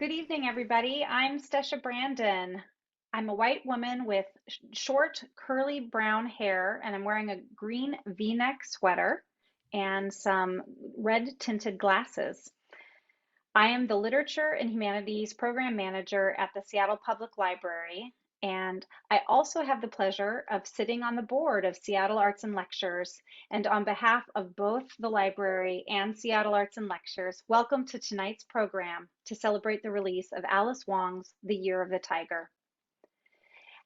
Good evening, everybody. I'm Stesha Brandon. I'm a white woman with short, curly brown hair, and I'm wearing a green V-neck sweater and some red tinted glasses. I am the Literature and Humanities Program Manager at the Seattle Public Library, and I also have the pleasure of sitting on the board of Seattle Arts and Lectures. And on behalf of both the library and Seattle Arts and Lectures, welcome to tonight's program to celebrate the release of Alice Wong's The Year of the Tiger.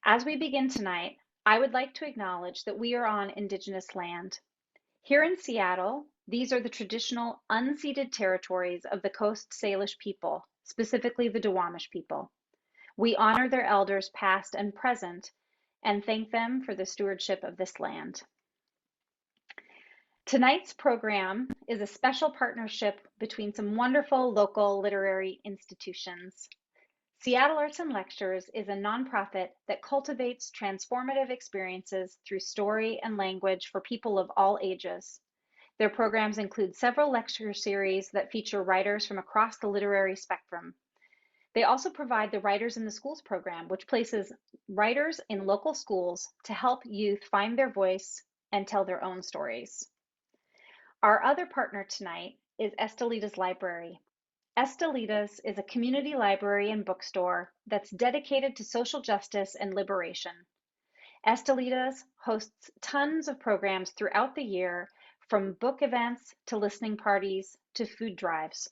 As we begin tonight, I would like to acknowledge that we are on Indigenous land. Here in Seattle, these are the traditional unceded territories of the Coast Salish people, specifically the Duwamish people. We honor their elders past and present and thank them for the stewardship of this land. Tonight's program is a special partnership between some wonderful local literary institutions. Seattle Arts and Lectures is a nonprofit that cultivates transformative experiences through story and language for people of all ages. Their programs include several lecture series that feature writers from across the literary spectrum. They also provide the Writers in the Schools program, which places writers in local schools to help youth find their voice and tell their own stories. Our other partner tonight is Estelitas Library. Estelitas is a community library and bookstore that's dedicated to social justice and liberation. Estelitas hosts tons of programs throughout the year, from book events to listening parties to food drives.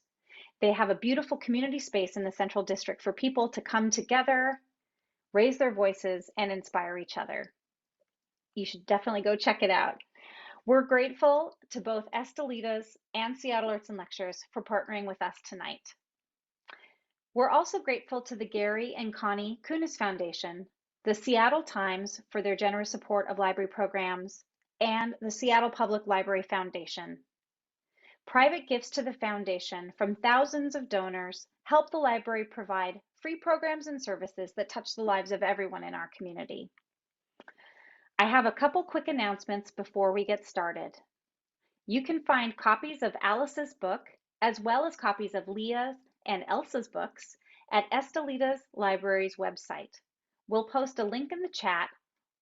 They have a beautiful community space in the Central District for people to come together, raise their voices, and inspire each other. You should definitely go check it out. We're grateful to both Estelitas and Seattle Arts and Lectures for partnering with us tonight. We're also grateful to the Gary and Connie Kunis Foundation, the Seattle Times for their generous support of library programs, and the Seattle Public Library Foundation. Private gifts to the foundation from thousands of donors help the library provide free programs and services that touch the lives of everyone in our community. I have a couple quick announcements before we get started. You can find copies of Alice's book, as well as copies of Leah's and Elsa's books, at Estelitas Library's website. We'll post a link in the chat,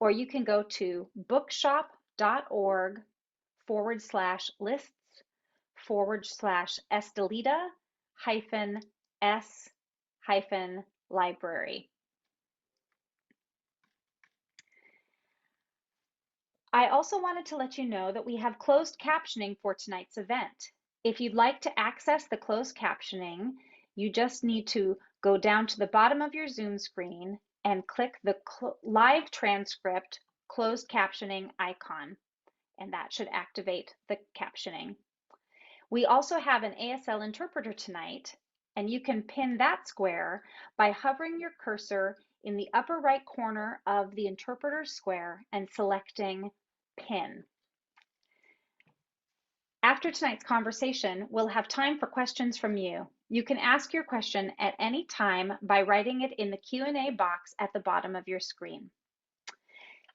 or you can go to bookshop.org/lists/Estelita-S-library. I also wanted to let you know that we have closed captioning for tonight's event. If you'd like to access the closed captioning, you just need to go down to the bottom of your Zoom screen and click the live transcript closed captioning icon, and that should activate the captioning. We also have an ASL interpreter tonight, and you can pin that square by hovering your cursor in the upper right corner of the interpreter square and selecting Pin. After tonight's conversation, we'll have time for questions from you. You can ask your question at any time by writing it in the Q&A box at the bottom of your screen.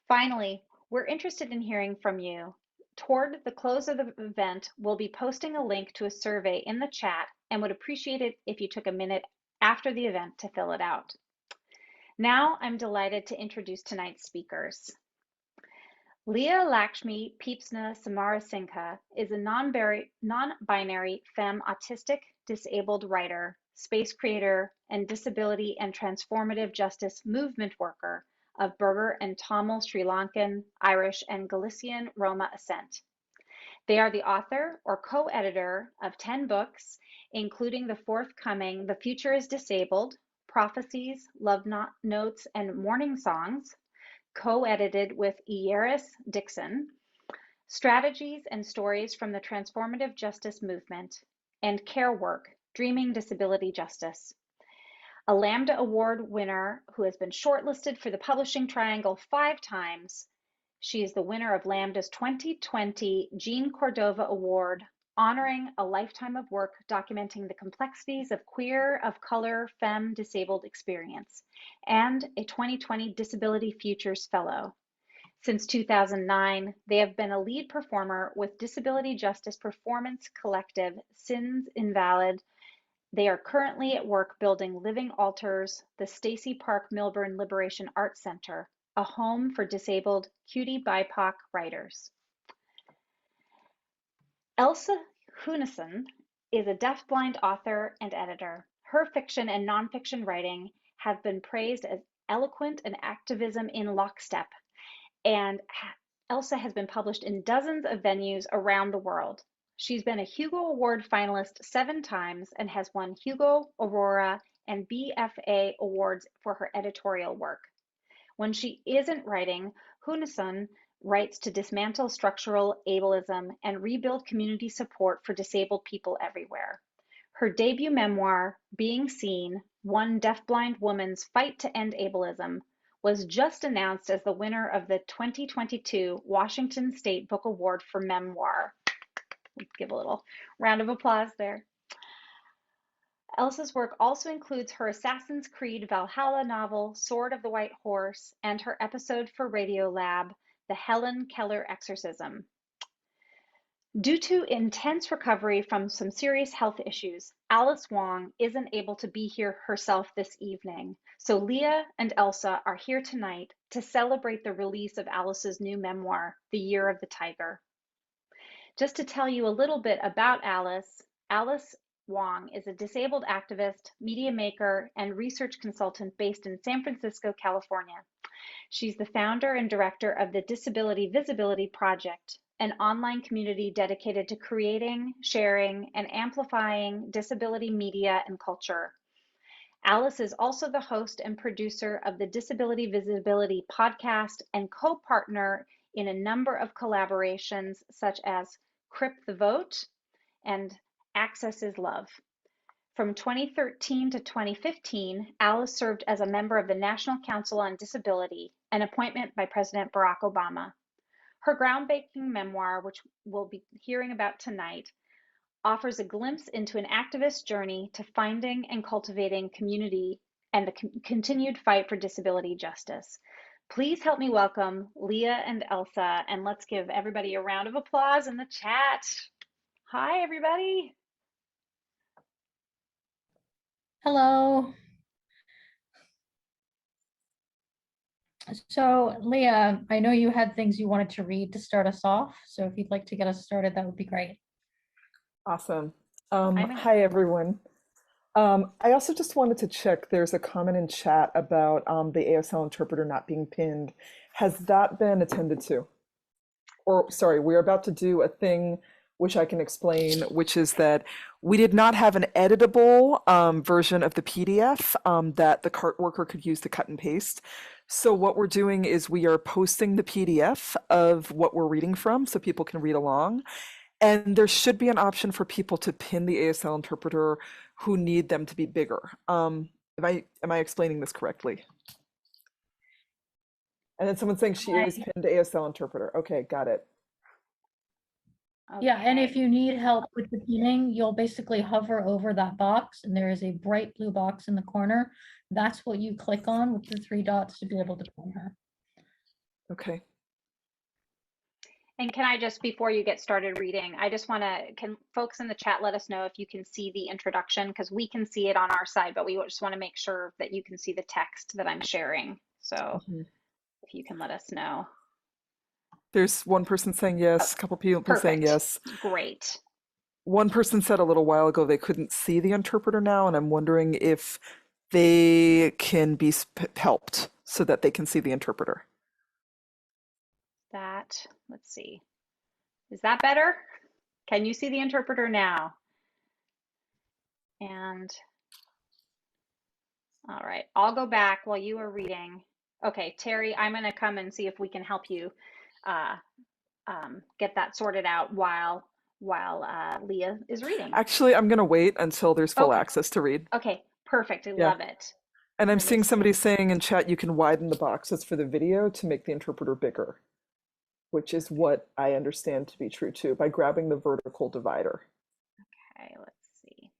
Finally, we're interested in hearing from you. Toward the close of the event, we'll be posting a link to a survey in the chat and would appreciate it if you took a minute after the event to fill it out. Now I'm delighted to introduce tonight's speakers. Leah Lakshmi Peepsna Samarasinghe is a non-binary femme autistic disabled writer, space creator, and disability and transformative justice movement worker of Burgher and Tamil, Sri Lankan, Irish, and Galician Roma ascent. They are the author or co-editor of 10 books, including the forthcoming The Future is Disabled, Prophecies, Love Notes, and Morning Songs, co-edited with Ieris Dixon, Strategies and Stories from the Transformative Justice Movement, and Care Work, Dreaming Disability Justice. A Lambda Award winner who has been shortlisted for the Publishing Triangle 5 times. She is the winner of Lambda's 2020 Jean Cordova Award, honoring a lifetime of work documenting the complexities of queer, of color, femme, disabled experience, and a 2020 Disability Futures Fellow. Since 2009, they have been a lead performer with disability justice performance collective Sins Invalid They are currently at work building Living Altars, the Stacey Park Milburn Liberation Arts Center, a home for disabled QT BIPOC writers. Elsa Hunisson is a deafblind author and editor. Her fiction and nonfiction writing have been praised as eloquent and activism in lockstep, and Elsa has been published in dozens of venues around the world. She's been a Hugo Award finalist 7 times and has won Hugo, Aurora, and BFA awards for her editorial work. When she isn't writing, Hunisson writes to dismantle structural ableism and rebuild community support for disabled people everywhere. Her debut memoir, Being Seen, One Deafblind Woman's Fight to End Ableism, was just announced as the winner of the 2022 Washington State Book Award for Memoir. Let's give a little round of applause there. Elsa's work also includes her Assassin's Creed Valhalla novel, Sword of the White Horse, and her episode for Radiolab, The Helen Keller Exorcism. Due to intense recovery from some serious health issues, Alice Wong isn't able to be here herself this evening, so Leah and Elsa are here tonight to celebrate the release of Alice's new memoir, The Year of the Tiger. Just to tell you a little bit about Alice, Alice Wong is a disabled activist, media maker, and research consultant based in San Francisco, California. She's the founder and director of the Disability Visibility Project, an online community dedicated to creating, sharing, and amplifying disability media and culture. Alice is also the host and producer of the Disability Visibility podcast and co-partner in a number of collaborations such as Crip the Vote and Access is Love. From 2013 to 2015, Alice served as a member of the National Council on Disability, an appointment by President Barack Obama. Her groundbreaking memoir, which we'll be hearing about tonight, offers a glimpse into an activist journey to finding and cultivating community and the continued fight for disability justice. Please help me welcome Leah and Elsa, and let's give everybody a round of applause in the chat. Hi, everybody. Hello. So, Leah, I know you had things you wanted to read to start us off. So if you'd like to get us started, that would be great. Awesome. Hi, everyone. I also just wanted to check, there's a comment in chat about the ASL interpreter not being pinned. Has that been attended to? Or, sorry, we're about to do a thing which I can explain, which is that we did not have an editable version of the PDF that the cart worker could use to cut and paste. So what we're doing is we are posting the PDF of what we're reading from so people can read along. And there should be an option for people to pin the ASL interpreter who need them to be bigger. Am I explaining this correctly? And then someone's saying she is pinned ASL interpreter. Okay, got it. Okay. Yeah, and if you need help with the pinning, you'll basically hover over that box and there is a bright blue box in the corner. That's what you click on with the 3 dots to be able to pin her. Okay. And can I just, before you get started reading, I just want to, can folks in the chat let us know if you can see the introduction, because we can see it on our side, but we just want to make sure that you can see the text that I'm sharing. So if you can let us know. There's one person saying yes, a couple people saying yes. Great. One person said a little while ago they couldn't see the interpreter now, and I'm wondering if they can be helped so that they can see the interpreter. Let's see. Is that better? Can you see the interpreter now? And all right, I'll go back while you are reading. Okay, Terry, I'm going to come and see if we can help you get that sorted out while Leah is reading. Actually, I'm going to wait until there's full access to read. Okay, perfect. I love it. And I'm seeing somebody saying in chat you can widen the boxes for the video to make the interpreter bigger, which is what I understand to be true too, by grabbing the vertical divider. Okay, let's see.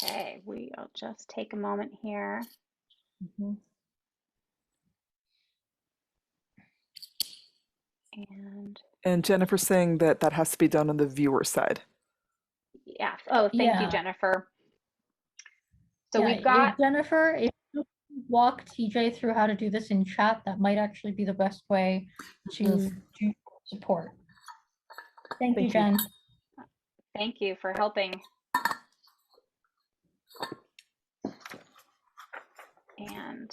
Okay, we'll just take a moment here. And Jennifer's saying that that has to be done on the viewer side. yeah. Oh, thank you, Jennifer. So we've got Jennifer, if you walk TJ through how to do this in chat, that might actually be the best way to do support. Thank you, Jen. Thank you for helping. And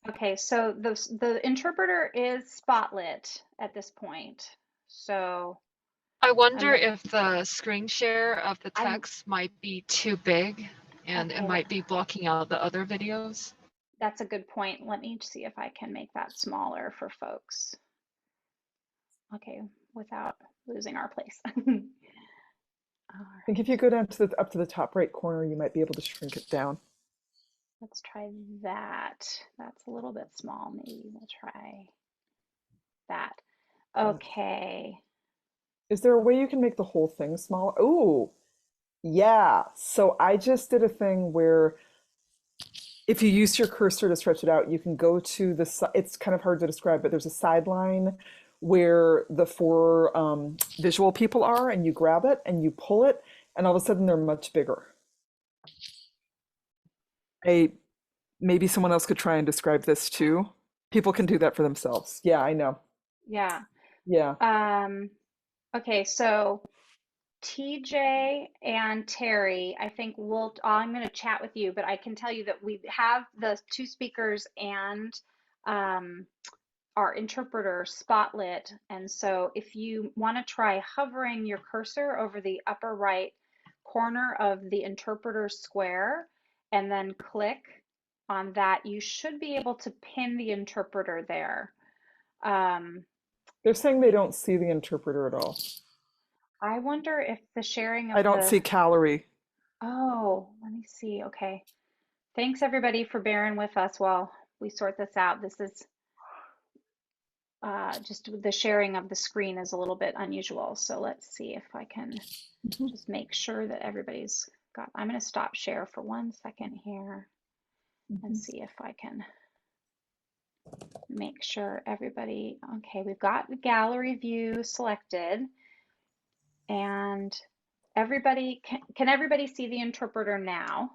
okay, so the interpreter is spotlit at this point. So I wonder if the screen share of the text might be too big and it might be blocking out the other videos. That's a good point. Let me see if I can make that smaller for folks. Okay, without losing our place. I think if you go down to the up to the top right corner, you might be able to shrink it down. Let's try that. That's a little bit small. Maybe we'll try that. Okay. Is there a way you can make the whole thing smaller? Oh, yeah. So I just did a thing where if you use your cursor to stretch it out, you can go to the, it's kind of hard to describe, but there's a sideline where the four visual people are, and you grab it and you pull it, and all of a sudden they're much bigger. Maybe someone else could try and describe this too. People can do that for themselves. Yeah, I know. Yeah. Yeah. Okay, so TJ and Terry, I think I'm going to chat with you, but I can tell you that we have the two speakers and our interpreter spotlit. And so if you want to try hovering your cursor over the upper right corner of the interpreter square and then click on that, you should be able to pin the interpreter there. They're saying they don't see the interpreter at all. I wonder if the sharing of I don't see calorie. Oh, let me see. Okay. Thanks everybody for bearing with us while we sort this out. This is just the sharing of the screen is a little bit unusual. So let's see if I can just make sure that everybody's got, I'm going to stop share for 1 second here and see if I can make sure everybody, okay, we've got the gallery view selected. And everybody, can everybody see the interpreter now?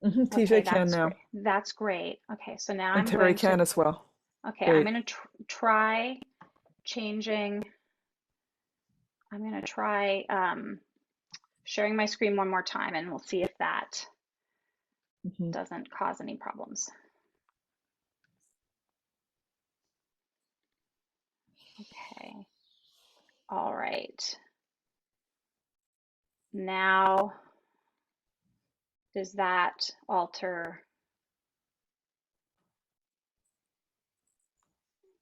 TJ can now. Great. That's great. Okay, so now and Terry can as well. Okay, great. I'm going to try changing. I'm going to try sharing my screen one more time, and we'll see if that doesn't cause any problems. Okay. All right. Now, does that alter?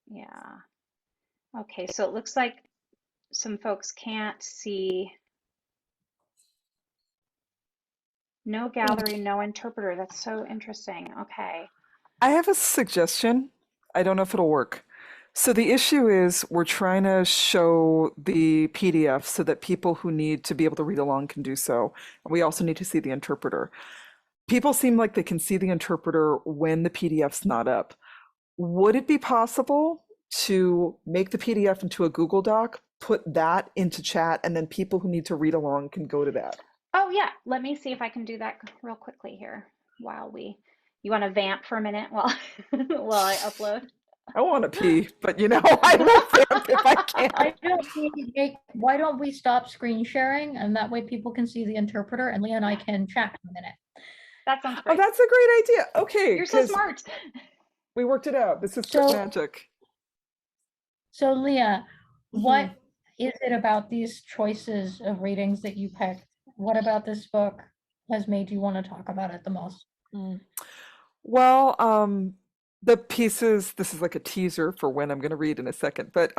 Yeah. Okay, so it looks like some folks can't see. No gallery, no interpreter. That's so interesting. Okay. I have a suggestion. I don't know if it'll work. So the issue is we're trying to show the PDF so that people who need to be able to read along can do so. And we also need to see the interpreter. People seem like they can see the interpreter when the PDF's not up. Would it be possible to make the PDF into a Google Doc, put that into chat, and then people who need to read along can go to that? Oh yeah, let me see if I can do that real quickly here while you want to vamp for a minute while while I upload? I want to pee, but you know, I will vamp if I can. Why don't we stop screen sharing, and that way people can see the interpreter, and Leah and I can chat in a minute. That sounds great. Oh, that's a great idea. Okay. You're so smart. We worked it out. This is magic. So Leah, what is it about these choices of readings that you picked? What about this book has made you want to talk about it the most? Well, the pieces, this is like a teaser for when I'm going to read in a second, but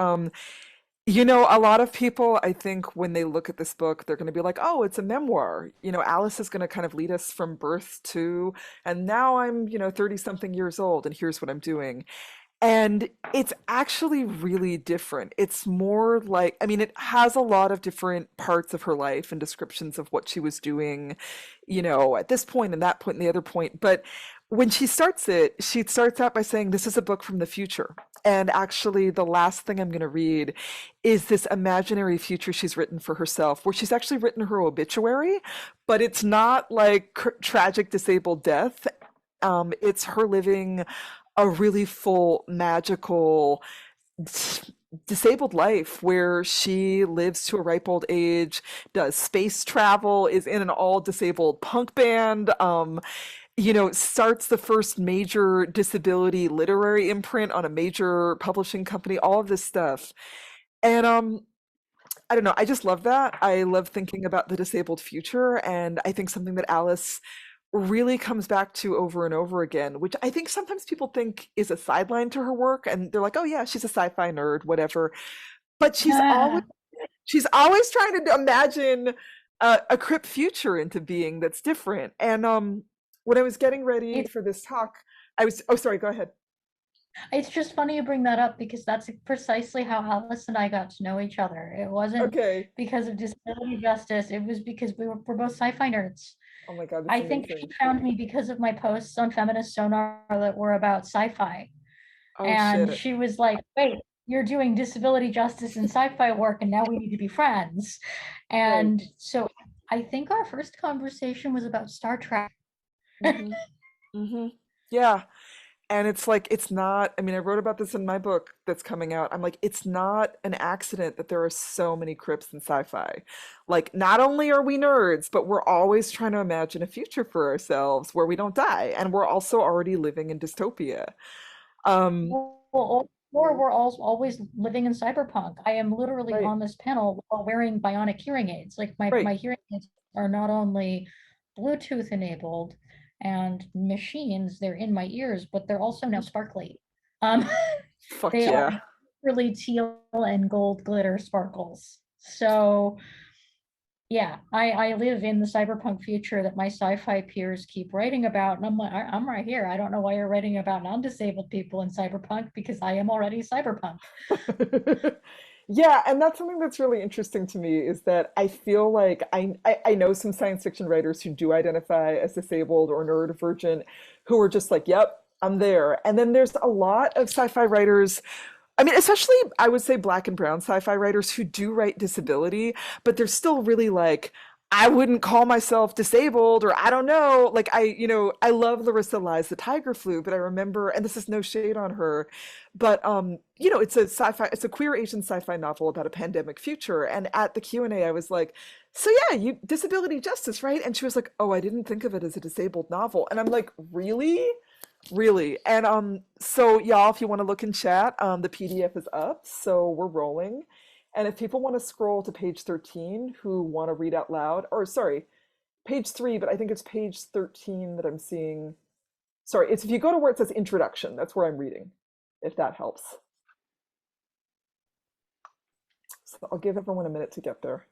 you know, a lot of people, I think when they look at this book, they're going to be like, oh, it's a memoir. You know, Alice is going to kind of lead us from birth to, and now I'm, 30 something years old and here's what I'm doing. And it's actually really different. It's more like, I mean, it has a lot of different parts of her life and descriptions of what she was doing, at this point and that point and the other point. But when she starts it, she starts out by saying, "This is a book from the future." And actually, the last thing I'm going to read is this imaginary future she's written for herself, where she's actually written her obituary, but it's not like tragic disabled death. It's her living a really full, magical, disabled life where she lives to a ripe old age, does space travel, is in an all disabled punk band, starts the first major disability literary imprint on a major publishing company, all of this stuff. And I don't know, I just love that. I love thinking about the disabled future, and I think something that Alice really comes back to over and over again, which I think sometimes people think is a sideline to her work, and they're like, "Oh yeah, she's a sci-fi nerd, whatever." But she's always trying to imagine a crypt future into being that's different. And when I was getting ready for this talk, oh, sorry, go ahead. It's just funny you bring that up because that's precisely how Alice and I got to know each other. It wasn't because of disability justice. It was because we're both sci-fi nerds. Oh my God. I think she found me because of my posts on Feminist Sonar that were about sci-fi. And she was like, "Wait, you're doing disability justice and sci-fi work, and now we need to be friends." And so I think our first conversation was about Star Trek. Yeah. And it's like, it's not, I mean, I wrote about this in my book that's coming out. I'm like, it's not an accident that there are so many crypts in sci-fi. Like, not only are we nerds, but we're always trying to imagine a future for ourselves where we don't die. And we're also already living in dystopia. Or we're always living in cyberpunk. I am literally on this panel while wearing bionic hearing aids. Like my hearing aids are not only Bluetooth enabled and machines, they're in my ears, but they're also now sparkly. They are really teal and gold glitter sparkles. So yeah, I live in the cyberpunk future that my sci-fi peers keep writing about, and I'm like, I'm right here. I don't know why you're writing about non-disabled people in cyberpunk, because I am already cyberpunk. Yeah, and that's something that's really interesting to me, is that I feel like I know some science fiction writers who do identify as disabled or neurodivergent, who are just like, "Yep, I'm there." And then there's a lot of sci-fi writers, I mean, especially I would say Black and brown sci-fi writers, who do write disability, but they're still really like, "I wouldn't call myself disabled," or "I don't know." Like, I love Larissa Lies the Tiger Flew, but I remember, and this is no shade on her, but it's a queer Asian sci-fi novel about a pandemic future. And at the Q&A, I was like, "So yeah, you disability justice, right?" And she was like, "Oh, I didn't think of it as a disabled novel." And I'm like, "Really?" Really. And so y'all, if you want to look in chat, the PDF is up, so we're rolling. And if people want to scroll to page 13 who want to read out loud, or sorry, page 3, but I think it's page 13 that I'm seeing. Sorry, it's if you go to where it says introduction, that's where I'm reading, if that helps. So I'll give everyone a minute to get there.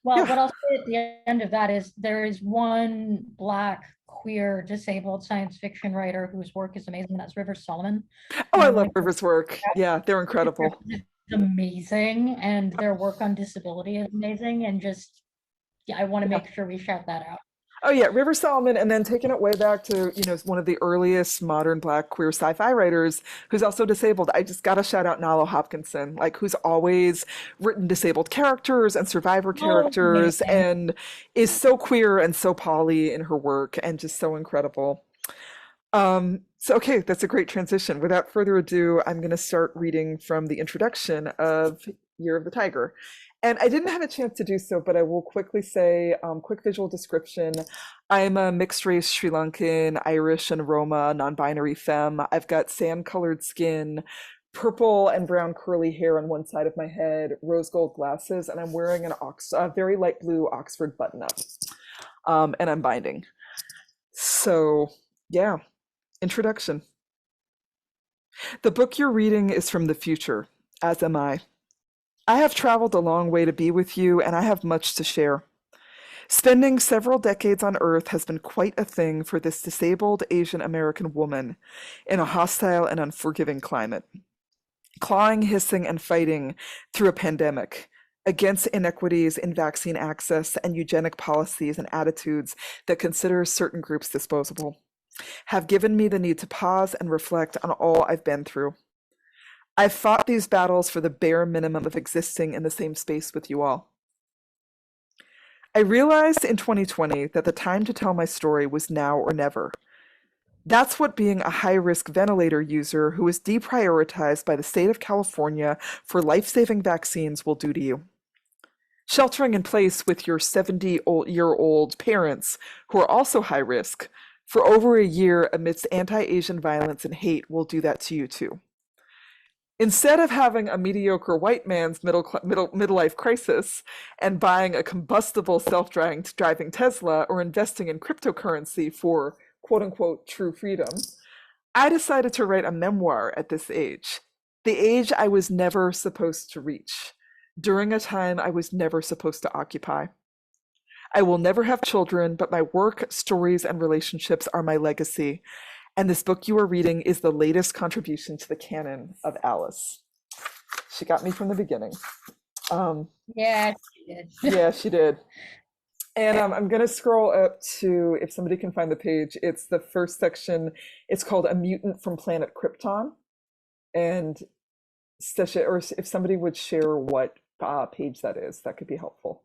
Well, what I'll say at the end of that is there is one Black, queer, disabled science fiction writer whose work is amazing, and that's Rivers Solomon. Oh, I love Rivers' work. Yeah, they're incredible. It's amazing, and their work on disability is amazing, and just, yeah, I want to make sure we shout that out. Oh yeah, Rivers Solomon, and then taking it way back to, one of the earliest modern Black queer sci-fi writers who's also disabled. I just gotta shout out Nalo Hopkinson, like, who's always written disabled characters and survivor characters, and is so queer and so poly in her work, and just so incredible. So okay, that's a great transition. Without further ado, I'm gonna start reading from the introduction of Year of the Tiger. And I didn't have a chance to do so, but I will quickly say, quick visual description. I'm a mixed race Sri Lankan, Irish, and Roma non-binary femme. I've got sand-colored skin, purple and brown curly hair on one side of my head, rose gold glasses, and I'm wearing a very light blue Oxford button-up. And I'm binding. So, yeah, introduction. The book you're reading is from the future, as am I. I have traveled a long way to be with you, and I have much to share. Spending several decades on Earth has been quite a thing for this disabled Asian American woman in a hostile and unforgiving climate. Clawing, hissing, and fighting through a pandemic against inequities in vaccine access and eugenic policies and attitudes that consider certain groups disposable. have given me the need to pause and reflect on all I've been through. I've fought these battles for the bare minimum of existing in the same space with you all. I realized in 2020 that the time to tell my story was now or never. That's what being a high-risk ventilator user who is deprioritized by the state of California for life-saving vaccines will do to you. Sheltering in place with your 70-year-old parents who are also high risk for over a year amidst anti-Asian violence and hate will do that to you too. Instead of having a mediocre white man's midlife crisis and buying a combustible self-driving Tesla or investing in cryptocurrency for quote unquote true freedom, I decided to write a memoir at this age, the age I was never supposed to reach, during a time I was never supposed to occupy. I will never have children, but my work, stories, and relationships are my legacy. And this book you are reading is the latest contribution to the canon of Alice. She got me from the beginning. Yeah, she did. Yeah, she did. And I'm going to scroll up to, if somebody can find the page, it's the first section. It's called A Mutant from Planet Krypton. And Stesha, or if somebody would share what page that is, that could be helpful.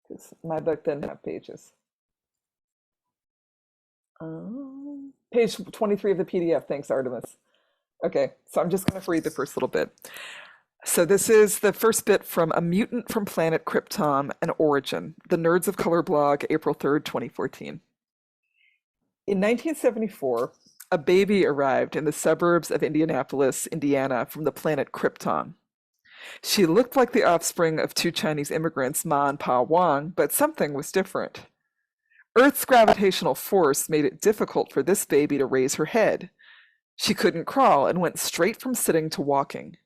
Because my book didn't have pages. Page 23 of the PDF. Thanks, Artemis. Okay, so I'm just going to read the first little bit. So this is the first bit from A Mutant from Planet Krypton, An Origin, the Nerds of Color blog, April 3rd, 2014. In 1974, a baby arrived in the suburbs of Indianapolis, Indiana, from the planet Krypton. She looked like the offspring of two Chinese immigrants, Ma and Pa Wang, but something was different. Earth's gravitational force made it difficult for this baby to raise her head. She couldn't crawl and went straight from sitting to walking.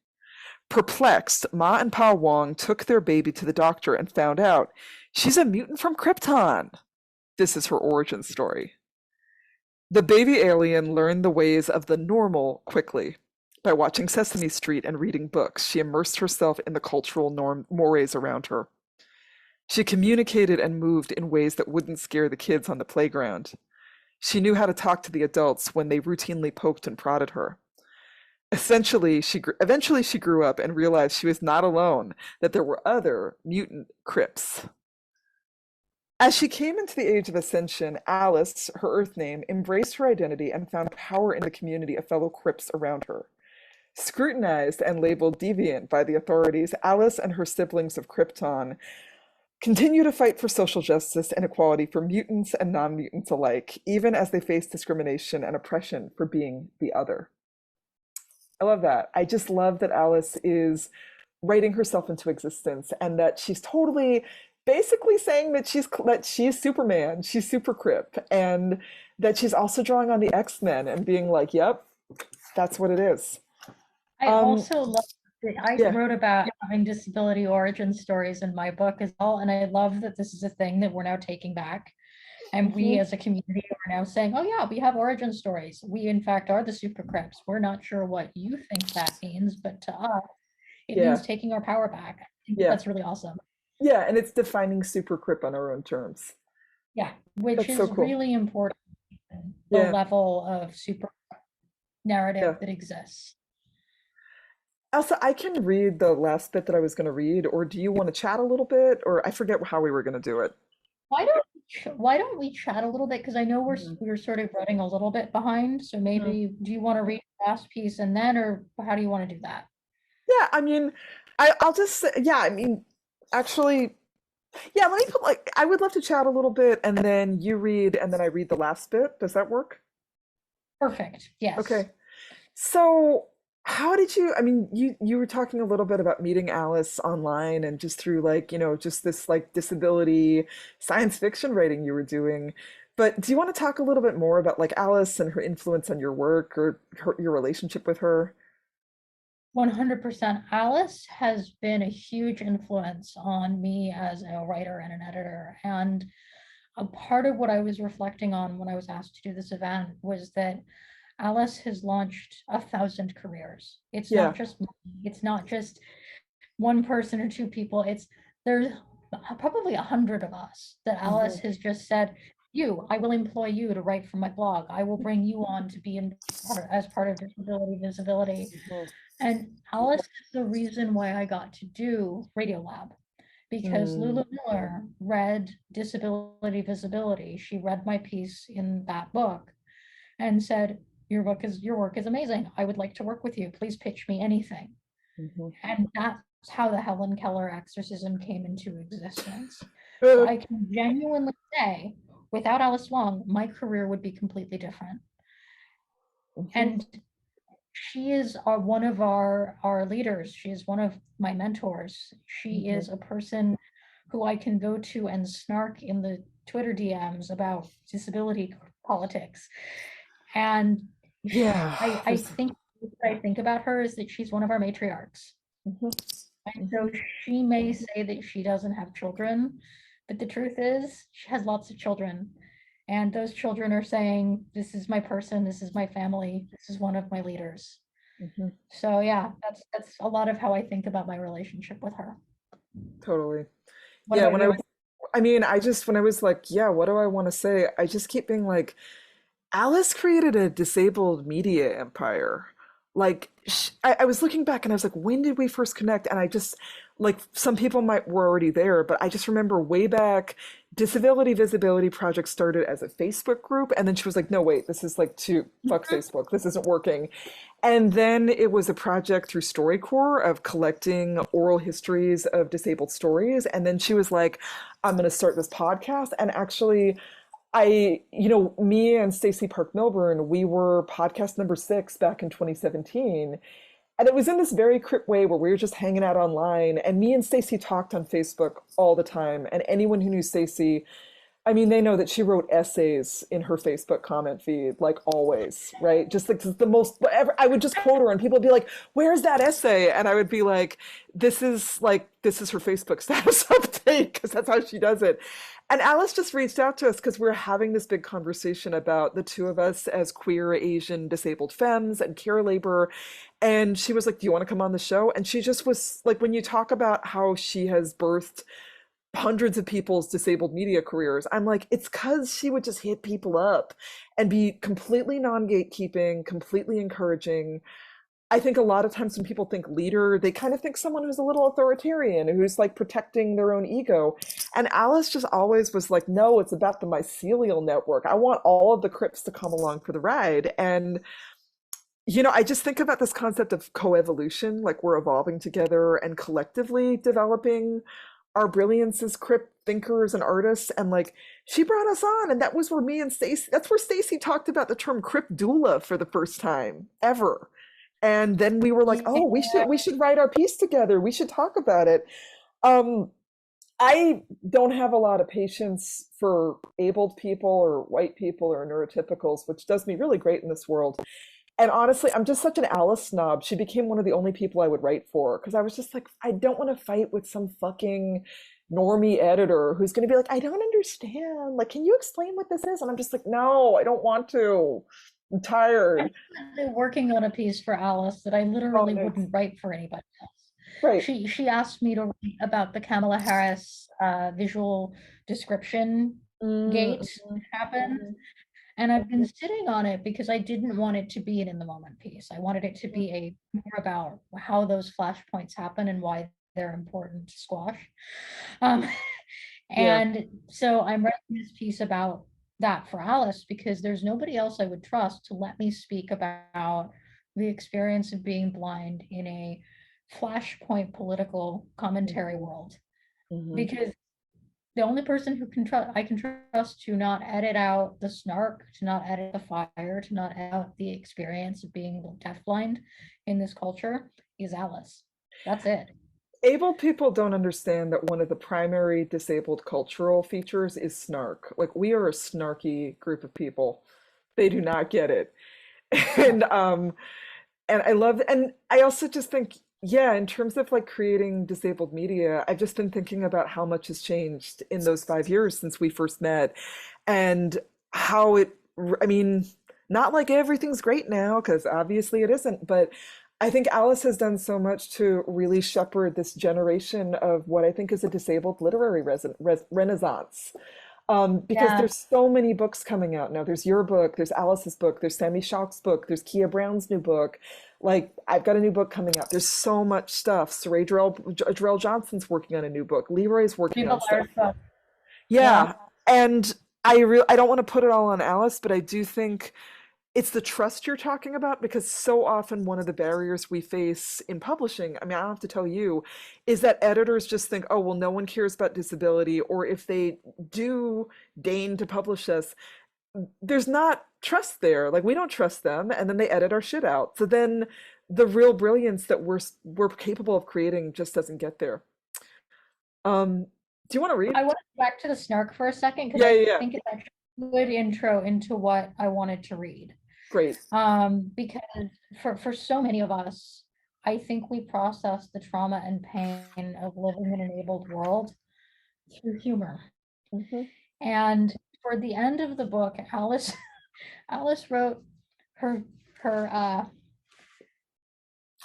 Perplexed, Ma and Pa Wang took their baby to the doctor and found out she's a mutant from Krypton. This is her origin story. The baby alien learned the ways of the normal quickly. By watching Sesame Street and reading books, she immersed herself in the cultural mores around her. She communicated and moved in ways that wouldn't scare the kids on the playground. She knew how to talk to the adults when they routinely poked and prodded her. Eventually, she grew up and realized she was not alone, that there were other mutant Kryps. As she came into the age of ascension, Alice, her Earth name, embraced her identity and found power in the community of fellow Kryps around her. Scrutinized and labeled deviant by the authorities, Alice and her siblings of Krypton continue to fight for social justice and equality for mutants and non-mutants alike, even as they face discrimination and oppression for being the other. I love that. I just love that Alice is writing herself into existence and that she's totally basically saying that she's Superman, she's Super Kryp, and that she's also drawing on the X-Men and being like, yep, that's what it is. I also love that I wrote about having disability origin stories in my book as well, and I love that this is a thing that we're now taking back. And we as a community are now saying, oh yeah, we have origin stories. We in fact are the Super Kryps. We're not sure what you think that means, but to us, it means taking our power back. I think that's really awesome. Yeah, and it's defining Super Kryp on our own terms. Yeah, which is so cool. Really important. The level of super narrative that exists. Elsa, I can read the last bit that I was going to read, or do you want to chat a little bit? Or I forget how we were going to do it. Why don't we chat a little bit? Because I know we're sort of running a little bit behind. So maybe do you want to read the last piece and then, or how do you want to do that? Yeah, I mean, I'll just say, actually, let me put I would love to chat a little bit and then you read and then I read the last bit. Does that work? Perfect. Yes. Okay. So how did you, I mean, you were talking a little bit about meeting Alice online and just through just this disability science fiction writing you were doing. But do you want to talk a little bit more about Alice and her influence on your work or your relationship with her? 100%. Alice has been a huge influence on me as a writer and an editor. And a part of what I was reflecting on when I was asked to do this event was that Alice has launched 1,000 careers. It's not just one person or two people. There's probably 100 of us that Alice has just said, I will employ you to write for my blog. I will bring you on to be as part of Disability Visibility. And Alice is the reason why I got to do Radiolab, because Lulu Miller read Disability Visibility. She read my piece in that book and said, your work is amazing. I would like to work with you. Please pitch me anything. And that's how the Helen Keller exorcism came into existence. So I can genuinely say, without Alice Wong, my career would be completely different. And she is one of our leaders. She is one of my mentors. She is a person who I can go to and snark in the Twitter DMs about disability politics. And I think what I think about her is that she's one of our matriarchs. And so she may say that she doesn't have children, but the truth is she has lots of children. And those children are saying, this is my person, this is my family, this is one of my leaders. So yeah, that's a lot of how I think about my relationship with her. Totally. When I was like, what do I want to say? I just keep being like, Alice created a disabled media empire. Like, I was looking back and I was like, when did we first connect? And I just, like, some people were already there, but I just remember way back, Disability Visibility Project started as a Facebook group. And then she was like, no, wait, this is like fuck Facebook. This isn't working. And then it was a project through StoryCorps of collecting oral histories of disabled stories. And then she was like, I'm going to start this podcast. And actually, me and Stacey Park Milburn, we were podcast number 6 back in 2017. And it was in this very crypt way where we were just hanging out online. And me and Stacey talked on Facebook all the time. And anyone who knew Stacey, I mean, they know that she wrote essays in her Facebook comment feed, like always, right? Just like the most, I would just quote her and people would be like, where's that essay? And I would be like, this is her Facebook status update, because that's how she does it. And Alice just reached out to us because we're having this big conversation about the two of us as queer Asian disabled femmes and care labor. And she was like, do you want to come on the show? And she just was like, when you talk about how she has birthed hundreds of people's disabled media careers, I'm like, it's because she would just hit people up and be completely non-gatekeeping, completely encouraging. I think a lot of times when people think leader, they kind of think someone who's a little authoritarian, who's like protecting their own ego. And Alice just always was like, no, it's about the mycelial network. I want all of the crypts to come along for the ride. And I just think about this concept of coevolution, like we're evolving together and collectively developing our brilliance as crypt thinkers and artists. And like, she brought us on, and that was where that's where Stacey talked about the term crypt doula for the first time ever. And then we were like, oh, we should write our piece together. We should talk about it. I don't have a lot of patience for abled people or white people or neurotypicals, which does me really great in this world. And honestly, I'm just such an Alice snob. She became one of the only people I would write for, because I was just like, I don't want to fight with some fucking normie editor who's going to be like, I don't understand. Like, can you explain what this is? And I'm just like, no, I don't want to. I'm tired. I'm working on a piece for Alice that I literally wouldn't write for anybody else. Right. She asked me to write about the Kamala Harris visual description gate happen. And I've been sitting on it because I didn't want it to be an in the moment piece. I wanted it to be more about how those flashpoints happen and why they're important to squash. And so I'm writing this piece about that for Alice, because there's nobody else I would trust to let me speak about the experience of being blind in a flashpoint political commentary world. Because the only person who I can trust to not edit out the snark, to not edit the fire, to not edit out the experience of being deafblind in this culture is Alice. That's it. Able people don't understand that one of the primary disabled cultural features is snark. Like, we are a snarky group of people. They do not get it. And I love, and I also just think, in terms of like creating disabled media, I've just been thinking about how much has changed in those 5 years since we first met, and how not like everything's great now, because obviously it isn't, but I think Alice has done so much to really shepherd this generation of what I think is a disabled literary renaissance. Because Yeah, there's so many books coming out now. There's your book, there's Alice's book, there's Sammy Shock's book, there's Kia Brown's new book. Like, I've got a new book coming out. There's so much stuff. Saray Jarrell Johnson's working on a new book. Leroy's working on people stuff. are, yeah. Yeah. And I don't want to put it all on Alice, but I do think it's the trust you're talking about, because so often one of the barriers we face in publishing, I mean, I don't have to tell you, is that editors just think, oh, well, no one cares about disability, or if they do deign to publish us, there's not trust there. Like, we don't trust them, and then they edit our shit out. So then the real brilliance that we're capable of creating just doesn't get there. Do you want to read? I want to go back to the snark for a second because Yeah, I yeah, yeah. think it's actually a good intro into what I wanted to read. Great. Because for so many of us, I think we process the trauma and pain of living in an enabled world through humor. Mhm. And for the end of the book, Alice wrote her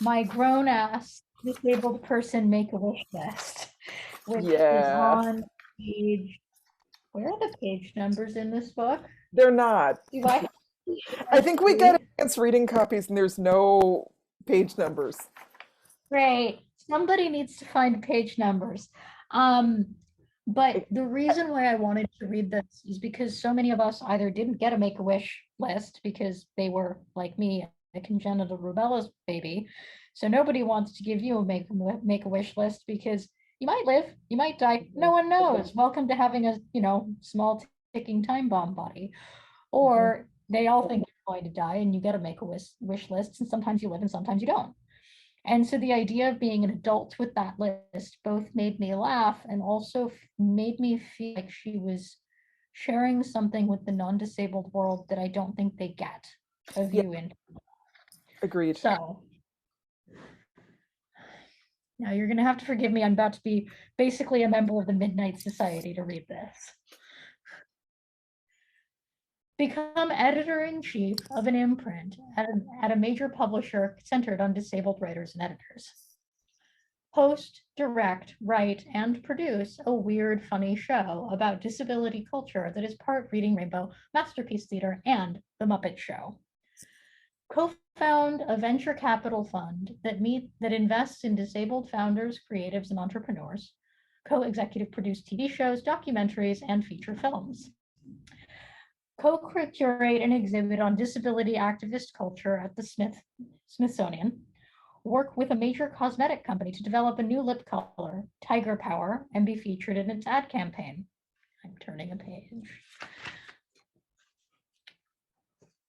my grown ass disabled person make-a-wish list, which is Yeah. on page, where are the page numbers in this book? They're not. Do I I think we get advanced reading copies and there's no page numbers. Great. Somebody needs to find page numbers. But the reason why I wanted to read this is because so many of us either didn't get a Make-A-Wish list because they were, like me, a congenital rubella baby. So nobody wants to give you a Make-A-Wish list because you might live, you might die, no one knows. Welcome to having a, small ticking time bomb body. Or they all think you're going to die and you get a Make-A-Wish list, and sometimes you live and sometimes you don't. And so the idea of being an adult with that list both made me laugh and also made me feel like she was sharing something with the non-disabled world that I don't think they get a view into. Agreed. So now you're going to have to forgive me. I'm about to be basically a member of the Midnight Society to read this. Become editor-in-chief of an imprint at a major publisher centered on disabled writers and editors. Host, direct, write, and produce a weird, funny show about disability culture that is part Reading Rainbow, Masterpiece Theater, and The Muppet Show. Co-found a venture capital fund that invests in disabled founders, creatives, and entrepreneurs. Co-executive produce TV shows, documentaries, and feature films. Co-curate an exhibit on disability activist culture at the Smithsonian. Work with a major cosmetic company to develop a new lip color, Tiger Power, and be featured in its ad campaign. I'm turning a page.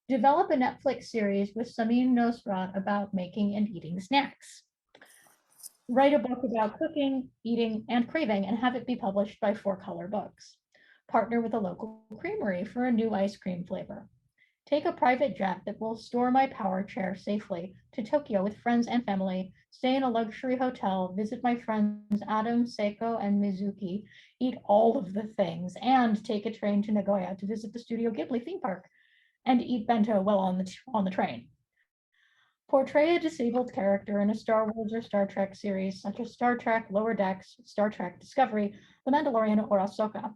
Develop a Netflix series with Samin Nosrat about making and eating snacks. Write a book about cooking, eating, and craving, and have it be published by Four Color Books. Partner with a local creamery for a new ice cream flavor. Take a private jet that will store my power chair safely to Tokyo with friends and family, stay in a luxury hotel, visit my friends Adam, Seiko, and Mizuki, eat all of the things, and take a train to Nagoya to visit the Studio Ghibli theme park, and eat bento while on the train. Portray a disabled character in a Star Wars or Star Trek series such as Star Trek, Lower Decks, Star Trek Discovery, The Mandalorian, or Ahsoka.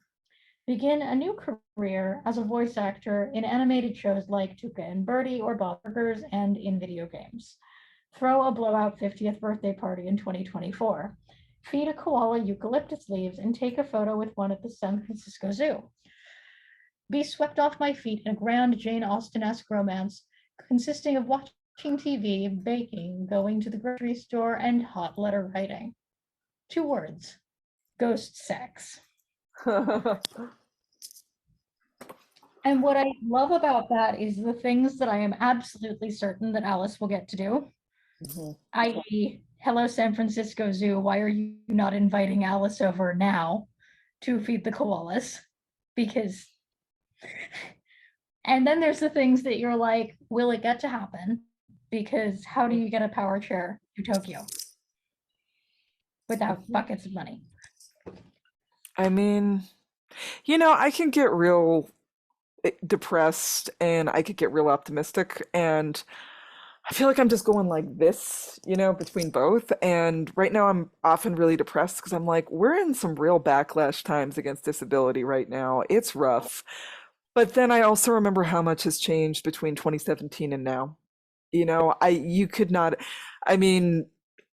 Begin a new career as a voice actor in animated shows like Tuca and Birdie or Bob Burgers, and in video games. Throw a blowout 50th birthday party in 2024. Feed a koala eucalyptus leaves and take a photo with one at the San Francisco Zoo. Be swept off my feet in a grand Jane Austen-esque romance consisting of watching TV, baking, going to the grocery store, and hot letter writing. 2 words: ghost sex. And what I love about that is the things that I am absolutely certain that Alice will get to do, i.e., hello, San Francisco Zoo, why are you not inviting Alice over now to feed the koalas? Because, and then there's the things that you're like, will it get to happen? Because how do you get a power chair to Tokyo without buckets of money? I mean, I can get real depressed and I could get real optimistic, and I feel like I'm just going like this, between both. And right now I'm often really depressed because I'm like, we're in some real backlash times against disability right now. It's rough. But then I also remember how much has changed between 2017 and now. You could not, I mean,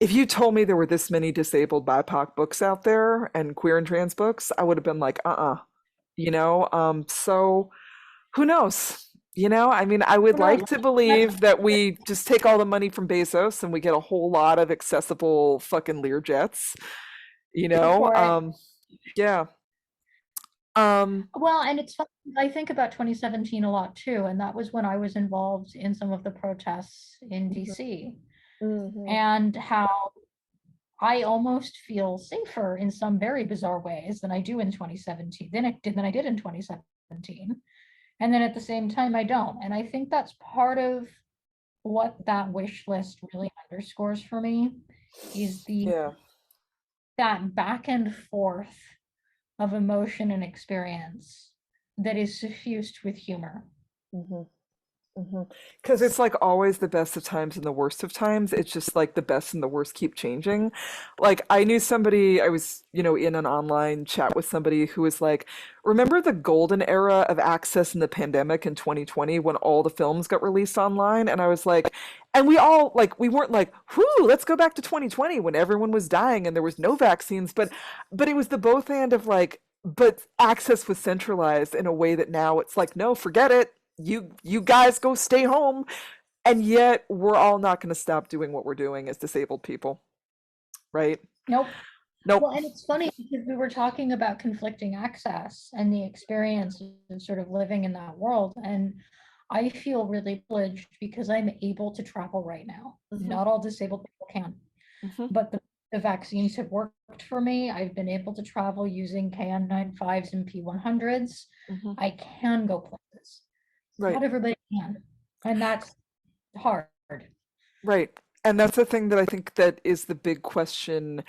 if you told me there were this many disabled BIPOC books out there and queer and trans books, I would have been like, so who knows? I mean, I would like to believe that we just take all the money from Bezos and we get a whole lot of accessible fucking Learjets, yeah. Well, and it's fun. I think about 2017 a lot too, and that was when I was involved in some of the protests in DC, and how I almost feel safer in some very bizarre ways than I do in 2017 than I did in 2017. And then at the same time, I don't. And I think that's part of what that wish list really underscores for me is that back and forth of emotion and experience that is suffused with humor. Because it's like always the best of times and the worst of times. It's just like the best and the worst keep changing. Like I knew somebody, I was, in an online chat with somebody who was like, remember the golden era of access in the pandemic in 2020 when all the films got released online? And I was like, and we all like, we weren't like, whoo, let's go back to 2020 when everyone was dying and there was no vaccines. But it was the both and of like, but access was centralized in a way that now it's like, no, forget it. You guys go stay home, and yet we're all not going to stop doing what we're doing as disabled people, right? Nope. Well, and it's funny because we were talking about conflicting access and the experience of sort of living in that world, and I feel really privileged because I'm able to travel right now. Not all disabled people can, but the vaccines have worked for me. I've been able to travel using KN95s and P100s. I can go places. Right. Not everybody can, and that's hard. Right. And that's the thing that I think that is the big question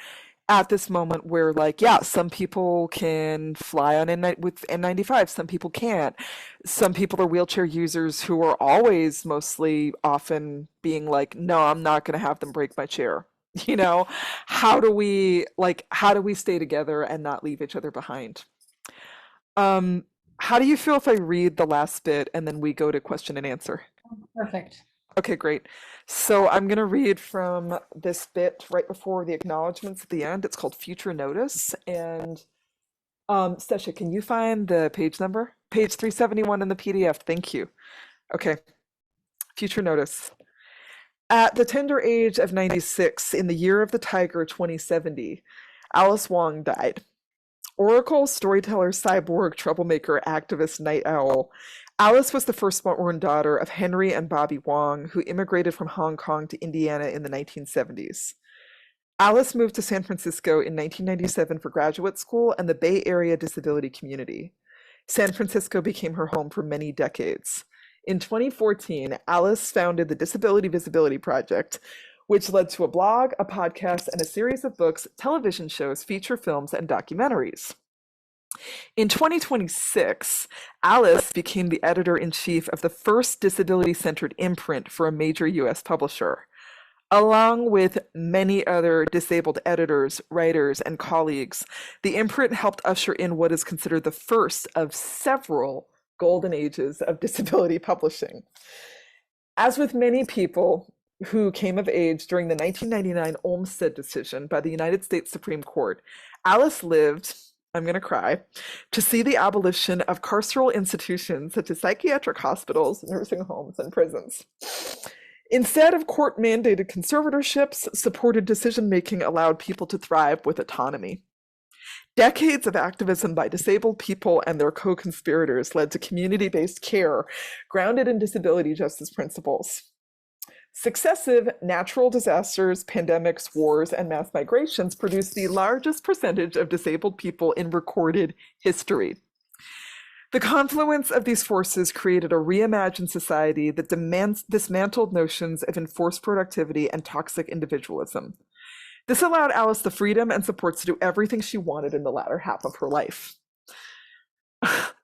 at this moment where like, yeah, some people can fly on with N95, some people can't. Some people are wheelchair users who are always mostly often being like, no, I'm not going to have them break my chair. How do we stay together and not leave each other behind? How do you feel if I read the last bit and then we go to question and answer? Perfect. Okay, great. So I'm going to read from this bit right before the acknowledgements at the end. It's called Future Notice. And Stesha, can you find the page number? Page 371 in the PDF. Thank you. Okay. Future Notice. At the tender age of 96, in the year of the tiger 2070, Alice Wong died. Oracle, storyteller, cyborg, troublemaker, activist, night owl. Alice was the firstborn daughter of Henry and Bobby Wong, who immigrated from Hong Kong to Indiana in the 1970s. Alice moved to San Francisco in 1997 for graduate school and the Bay Area disability community. San Francisco became her home for many decades. In 2014, Alice founded the Disability Visibility Project, which led to a blog, a podcast, and a series of books, television shows, feature films, and documentaries. In 2026, Alice became the editor-in-chief of the first disability-centered imprint for a major U.S. publisher. Along with many other disabled editors, writers, and colleagues, the imprint helped usher in what is considered the first of several golden ages of disability publishing. As with many people who came of age during the 1999 Olmstead decision by the United States Supreme Court, Alice lived, I'm going to cry, to see the abolition of carceral institutions such as psychiatric hospitals, nursing homes, and prisons. Instead of court-mandated conservatorships, supported decision-making allowed people to thrive with autonomy. Decades of activism by disabled people and their co-conspirators led to community-based care grounded in disability justice principles. Successive natural disasters, pandemics, wars, and mass migrations produced the largest percentage of disabled people in recorded history. The confluence of these forces created a reimagined society that dismantled notions of enforced productivity and toxic individualism. This allowed Alice the freedom and support to do everything she wanted in the latter half of her life.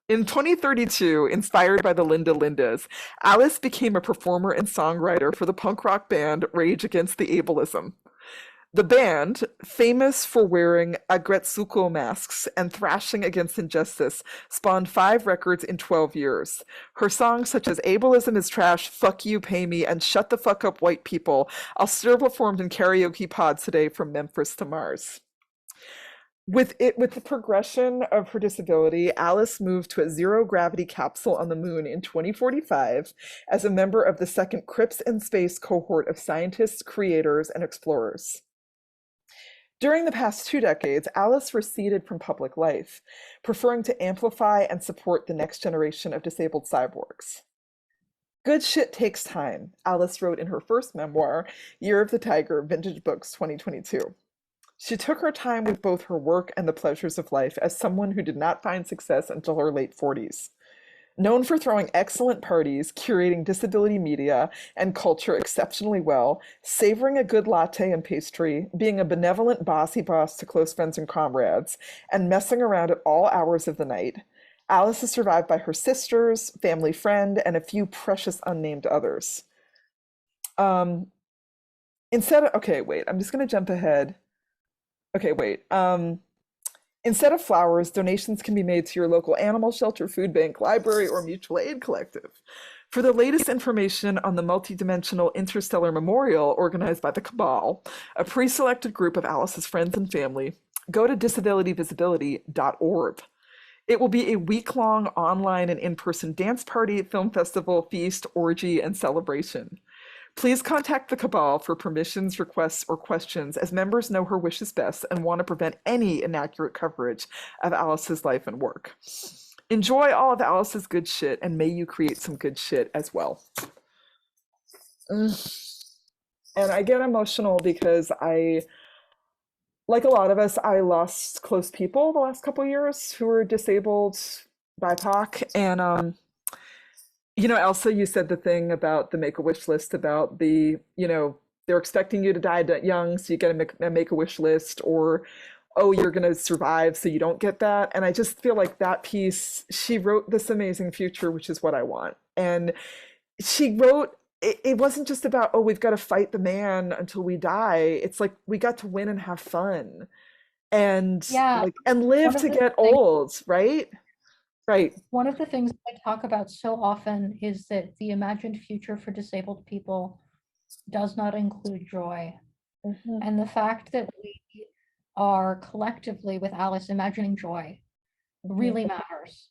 In 2032, inspired by the Linda Lindas, Alice became a performer and songwriter for the punk rock band Rage Against the Ableism. The band, famous for wearing Agretsuko masks and thrashing against injustice, spawned 5 records in 12 years. Her songs such as Ableism is Trash, Fuck You, Pay Me, and Shut the Fuck Up, White People are still performed in karaoke pods today from Memphis to Mars. With the progression of her disability, Alice moved to a zero-gravity capsule on the moon in 2045 as a member of the second Crips in Space cohort of scientists, creators, and explorers. During the past 2 decades, Alice receded from public life, preferring to amplify and support the next generation of disabled cyborgs. Good shit takes time, Alice wrote in her first memoir, Year of the Tiger, Vintage Books 2022. She took her time with both her work and the pleasures of life as someone who did not find success until her late 40s. Known for throwing excellent parties, curating disability media and culture exceptionally well, savoring a good latte and pastry, being a benevolent bossy boss to close friends and comrades, and messing around at all hours of the night, Alice is survived by her sisters, family friend, and a few precious unnamed others. Okay, wait, I'm just going to jump ahead. Okay, wait. Instead of flowers, donations can be made to your local animal shelter, food bank, library, or mutual aid collective. For the latest information on the multidimensional interstellar memorial organized by the Cabal, a pre-selected group of Alice's friends and family, go to disabilityvisibility.org. It will be a week-long online and in-person dance party, film festival, feast, orgy, and celebration. Please contact the Cabal for permissions, requests, or questions, as members know her wishes best and want to prevent any inaccurate coverage of Alice's life and work. Enjoy all of Alice's good shit, and may you create some good shit as well. And I get emotional because like a lot of us, I lost close people the last couple of years who were disabled, BIPOC, and Elsa, you said the thing about the Make-A-Wish list about they're expecting you to die young, so you get a Make-A-Wish list, or, oh, you're going to survive, so you don't get that. And I just feel like that piece, she wrote this amazing future, which is what I want. And she wrote, it wasn't just about, oh, we've got to fight the man until we die. It's like, we got to win and have fun and live to get old, right? Right. One of the things I talk about so often is that the imagined future for disabled people does not include joy. Mm-hmm. And the fact that we are collectively with Alice imagining joy really matters.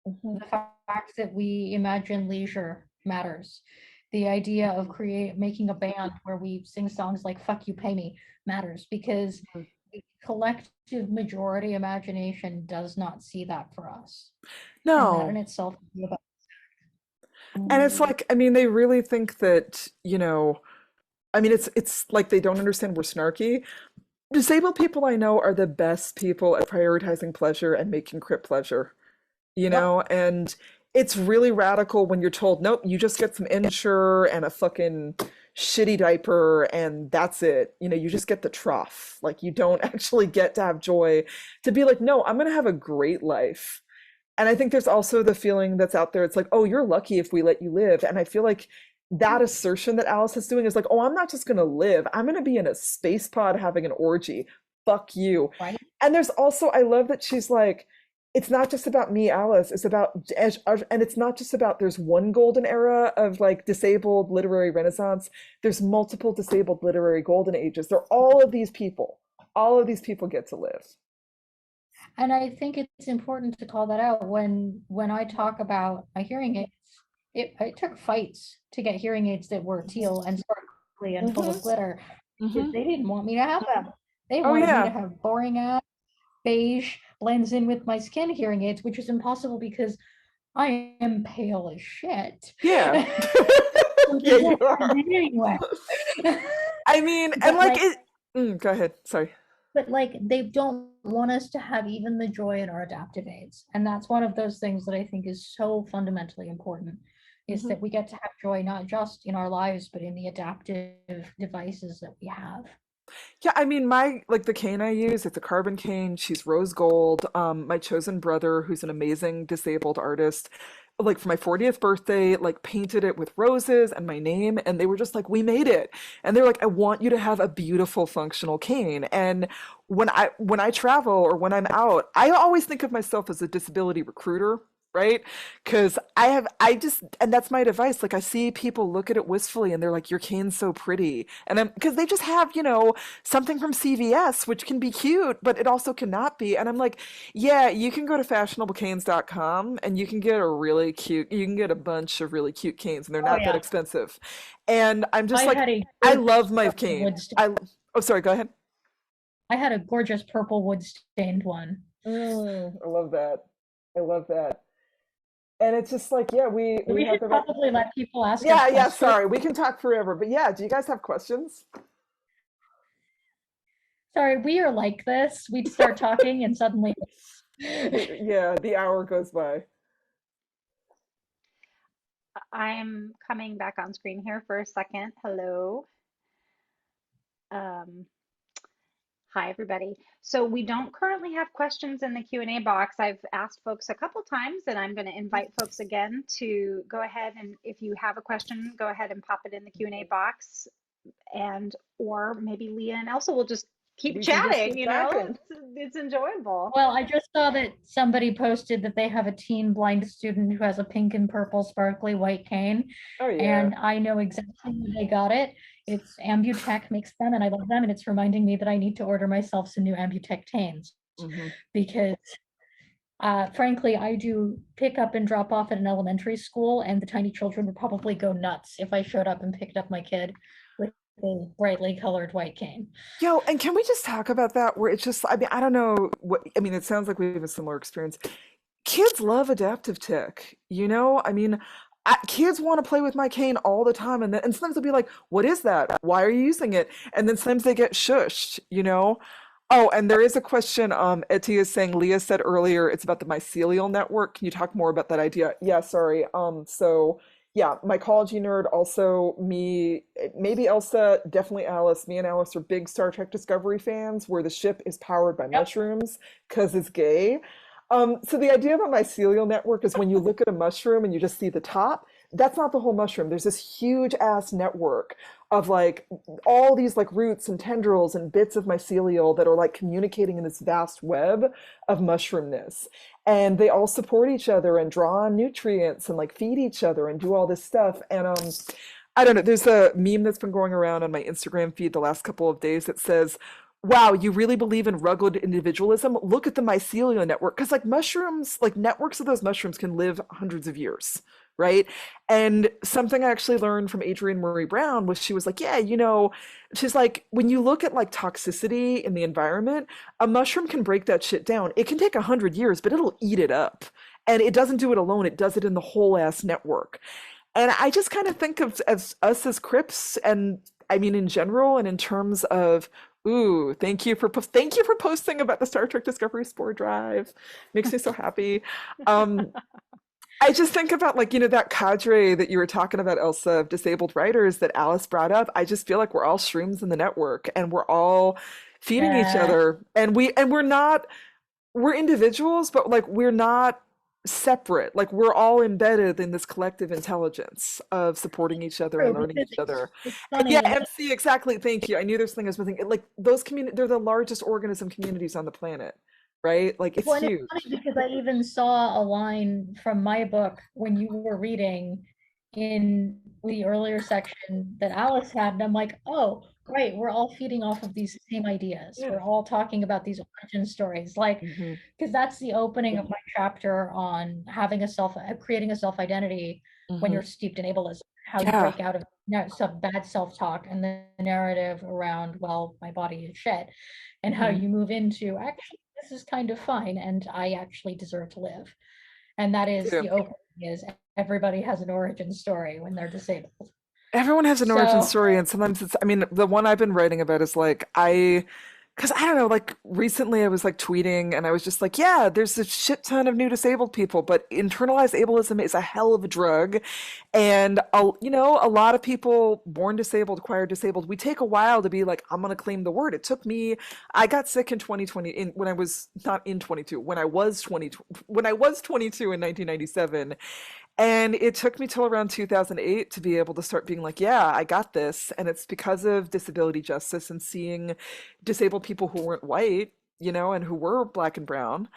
Mm-hmm. The fact that we imagine leisure matters. The idea of making a band where we sing songs like Fuck You, Pay Me matters, because the collective majority imagination does not see that for us. No. And that in itself is about. And it's like, I mean, they really think that, it's like they don't understand we're snarky. Disabled people I know are the best people at prioritizing pleasure and making crip pleasure, and it's really radical when you're told, nope, you just get some Ensure and a fucking shitty diaper and that's it. You just get the trough. Like, you don't actually get to have joy, to be like, no, I'm going to have a great life. And I think there's also the feeling that's out there. It's like, oh, you're lucky if we let you live. And I feel like that assertion that Alice is doing is like, oh, I'm not just going to live. I'm going to be in a space pod having an orgy. Fuck you. Right. And there's also, I love that she's like, it's not just about me, Alice. It's about, and it's not just about, there's one golden era of like disabled literary renaissance. There's multiple disabled literary golden ages. They're all of these people get to live. And I think it's important to call that out when I talk about my hearing aids. It took fights to get hearing aids that were teal and sparkly and full of glitter, because they didn't want me to have them. They wanted me to have boring ass beige blends in with my skin hearing aids, which is impossible because I am pale as shit. Yeah. Yeah, you are. Anyway. I mean, and like it. Go ahead. Sorry. But like, they don't want us to have even the joy in our adaptive aids. And that's one of those things that I think is so fundamentally important, is that we get to have joy, not just in our lives, but in the adaptive devices that we have. Yeah, I mean, the cane I use, it's a carbon cane. She's rose gold. My chosen brother, who's an amazing disabled artist, like for my 40th birthday, like painted it with roses and my name, and they were just like, "We made it." And they're like, "I want you to have a beautiful functional cane." And when I travel or when I'm out, I always think of myself as a disability recruiter. Right? Because and that's my advice. Like, I see people look at it wistfully and they're like, "Your cane's so pretty." And because they just have, something from CVS, which can be cute, but it also cannot be. And I'm like, yeah, you can go to fashionablecanes.com and you can get a bunch of really cute canes and they're Oh not that yeah. expensive. And I'm just I like, had a I gorgeous love my purple cane. wood stain. Oh, sorry, go ahead. I had a gorgeous purple wood stained one. I love that. I love that. And it's just like, yeah, we We have should the right. probably let people ask us Yeah, questions. sorry. We can talk forever. But yeah, do you guys have questions? Sorry, we are like this. We'd start talking and suddenly Yeah, the hour goes by. I'm coming back on screen here for a second. Hello. Um, Hi, everybody. So we don't currently have questions in the Q&A box. I've asked folks a couple times, and I'm going to invite folks again to go ahead and if you have a question, go ahead and pop it in the Q&A box, and or maybe Leah and Elsa will just keep We can just chatting. keep talking. It's enjoyable. Well, I just saw that somebody posted that they have a teen blind student who has a pink and purple sparkly white cane, Oh yeah. and I know exactly where they got it. It's Ambutech makes them, and I love them, and it's reminding me that I need to order myself some new Ambutech canes because, frankly, I do pick up and drop off at an elementary school, and the tiny children would probably go nuts if I showed up and picked up my kid with a brightly colored white cane. Yo, and can we just talk about that where it's just, I mean, I don't know it sounds like we have a similar experience. Kids love adaptive tech, I mean, kids want to play with my cane all the time, and sometimes they'll be like, "What is that? Why are you using it?" And then sometimes they get shushed. Oh, and there is a question. Etty is saying, Leah said earlier it's about the mycelial network. Can you talk more about that idea? Yeah, sorry. So yeah, mycology nerd, also me, maybe Elsa, definitely Alice. Me and Alice are big Star Trek Discovery fans, where the ship is powered by Yep. mushrooms because it's gay. So the idea of a mycelial network is when you look at a mushroom and you just see the top, that's not the whole mushroom. There's this huge ass network of like all these like roots and tendrils and bits of mycelial that are like communicating in this vast web of mushroomness. And they all support each other and draw on nutrients and like feed each other and do all this stuff. And I don't know, there's a meme that's been going around on my Instagram feed the last couple of days that says, "Wow, you really believe in rugged individualism? Look at the mycelial network." Because like mushrooms, like networks of those mushrooms can live hundreds of years, right? And something I actually learned from Adrienne Marie Brown was she was like, yeah, she's like, when you look at like toxicity in the environment, a mushroom can break that shit down. It can take 100 years, but it'll eat it up. And it doesn't do it alone, it does it in the whole ass network. And I just kind of think of as us as Crips, and I mean in general, and in terms of, ooh, thank you for posting about the Star Trek Discovery Spore Drive. Makes me so happy. Um, I just think about like, that cadre that you were talking about, Elsa, of disabled writers that Alice brought up. I just feel like we're all shrooms in the network and we're all feeding each Yeah. other. And we're individuals, but like we're not separate. Like we're all embedded in this collective intelligence of supporting each other and True, learning because each other. it's funny. Yeah, MC, exactly. Thank you. I knew there's something I was missing. Like those they're the largest organism communities on the planet, right? Like it's Well, and it's huge. funny because I even saw a line from my book when you were reading in the earlier section that Alice had, and I'm like, oh, right, we're all feeding off of these same ideas. Yeah. We're all talking about these origin stories, like, Mhm. because that's the opening of my chapter on creating a self identity when Mhm. you're steeped in ableism, how you Yeah. break out of some bad self talk and the narrative around, well, my body is shit, and how Mhm. you move into actually this is kind of fine and I actually deserve to live. And that is Too. the opening is everybody has an origin story when they're disabled. Everyone has an origin So story, and sometimes I mean, the one I've been writing about is like, because because I don't know, like recently I was like tweeting and I was just like, yeah, there's a shit ton of new disabled people, but internalized ableism is a hell of a drug. And, you know, a lot of people born disabled, acquired disabled, we take a while to be like, I'm going to claim the word. It took me, I got sick in 2020, when I was not in 22, when I was 22 in 1997. And it took me till around 2008 to be able to start being like, yeah, I got this. And it's because of disability justice and seeing disabled people who weren't white, you know, and who were black and brown.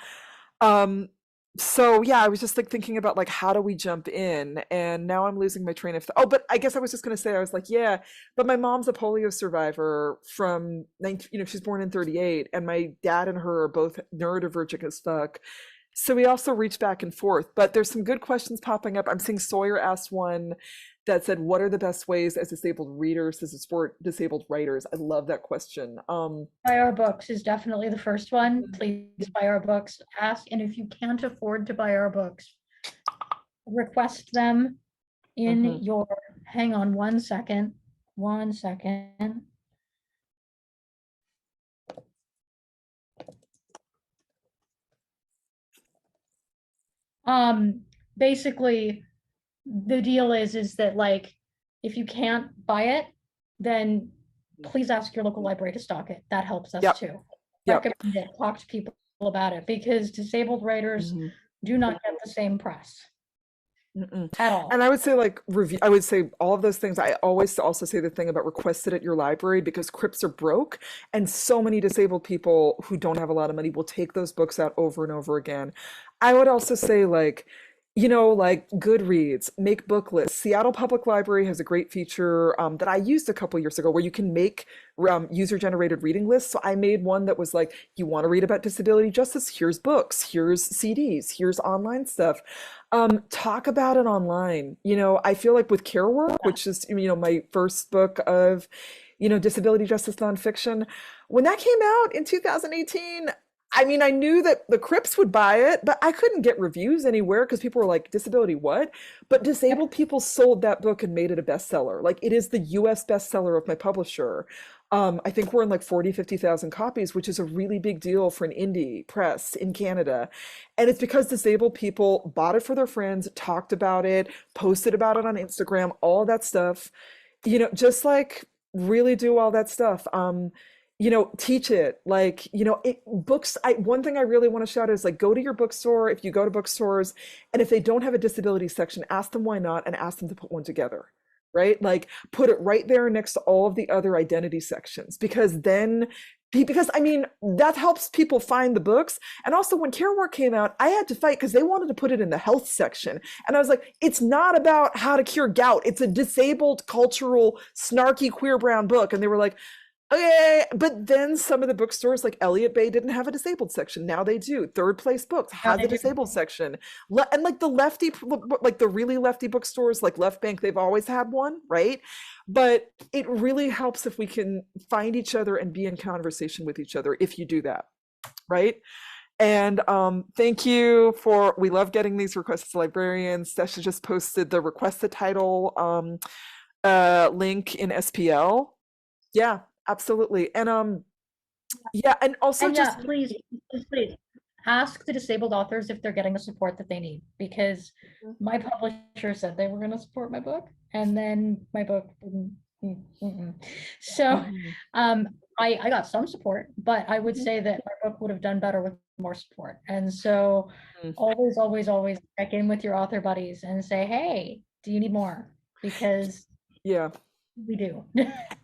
Um, so yeah, I was just like thinking about like, how do we jump in? And now I'm losing my train of oh, but I guess I was just gonna say, I was like, yeah, but my mom's a polio survivor from 19, you know, she's born in 38, and my dad and her are both neurodivergent as fuck. So we also reach back and forth, but there's some good questions popping up. I'm seeing Sawyer asked one that said, what are the best ways as disabled readers to support disabled writers? I love that question. Buy our books is definitely the first one. Please buy our books. Ask, and if you can't afford to buy our books, request them in your, hang on one second. Basically, the deal is that like, if you can't buy it, then please ask your local library to stock it. That helps us too. Recommend it, talk to people about it, because disabled writers do not get the same press. At all. And I would say like review, I would say all of those things. I always also say the thing about request it at your library, because crypts are broke and so many disabled people who don't have a lot of money will take those books out over and over again. I would also say like, you know, like Goodreads, make book lists. Seattle Public Library has a great feature that I used a couple years ago where you can make user-generated reading lists. So I made one that was like, you want to read about disability justice? Here's books, here's CDs, here's online stuff. Talk about it online. You know, I feel like with Care Work, which is, you know, my first book of, you know, disability justice nonfiction, when that came out in 2018, I mean, I knew that the Crips would buy it, but I couldn't get reviews anywhere because people were like, disability what? But disabled people sold that book and made it a bestseller. Like, it is the US bestseller of my publisher. I think we're in like 40, 50,000 copies, which is a really big deal for an indie press in Canada. And it's because disabled people bought it for their friends, talked about it, posted about it on Instagram, all that stuff. You know, just like really do all that stuff. You know, teach it, like, you know, books. One thing I really want to shout is like, go to your bookstore. If you go to bookstores and if they don't have a disability section, ask them why not, and ask them to put one together, right? Like put it right there next to all of the other identity sections, because I mean, that helps people find the books. And also when Care Work came out, I had to fight because they wanted to put it in the health section. And I was like, it's not about how to cure gout. It's a disabled, cultural, snarky, queer brown book. And they were like, okay, but then some of the bookstores like Elliott Bay didn't have a disabled section. Now they do. Third Place Books has a disabled section. And like the lefty, like the really lefty bookstores like Left Bank, they've always had one, right? But it really helps if we can find each other and be in conversation with each other if you do that, right? And thank you for, we love getting these requests to librarians. Sesha just posted the request the title link in SPL. Yeah. Absolutely. And yeah, and also and just please ask the disabled authors if they're getting the support that they need, because my publisher said they were going to support my book and then my book didn't. So I got some support, but I would say that my book would have done better with more support. And so always check in with your author buddies and say, hey, do you need more? Because we do.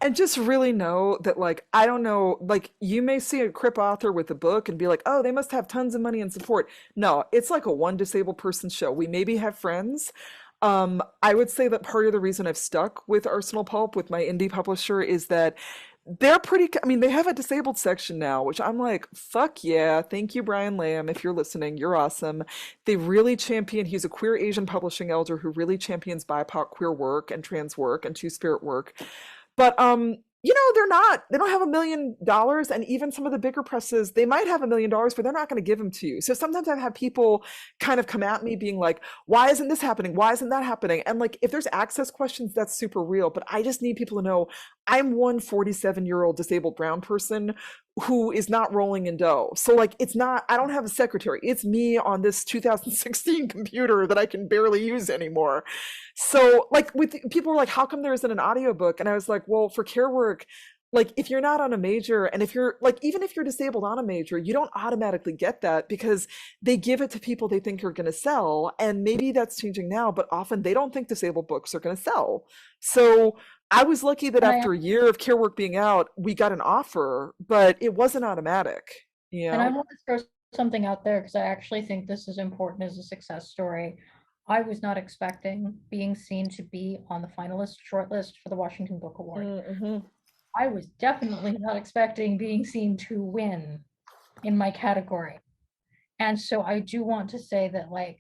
And just really know that, like, I don't know, like, you may see a Crip author with a book and be like, oh, they must have tons of money and support. No, it's like a one disabled person show. We maybe have friends. I would say that part of the reason I've stuck with Arsenal Pulp, with my indie publisher, is that they're pretty, I mean, they have a disabled section now, which I'm like, fuck yeah, thank you, Brian Lamb, if you're listening, you're awesome. They really champion, he's a queer Asian publishing elder who really champions BIPOC queer work and trans work and two-spirit work. But you know, they don't have $1 million, and even some of the bigger presses, they might have $1 million, but they're not going to give them to you. So sometimes I've had people kind of come at me being like, why isn't this happening? Why isn't that happening? And like, if there's access questions, that's super real, but I just need people to know I'm one 47-year-old disabled brown person who is not rolling in dough. So like, it's not, I don't have a secretary. It's me on this 2016 computer that I can barely use anymore. So like, with people were like, how come there isn't an audiobook? And I was like, well, for care work, like if you're not on a major, and if you're like, even if you're disabled on a major, you don't automatically get that because they give it to people they think are going to sell. And maybe that's changing now, but often they don't think disabled books are going to sell. So I was lucky that after a year of care work being out, we got an offer, but it wasn't automatic. You And I know? want to throw something out there because I actually think this is important as a success story. I was not expecting being seen to be on the finalist shortlist for the Washington Book Award. Mm-hmm. I was definitely not expecting being seen to win in my category. And so I do want to say that, like,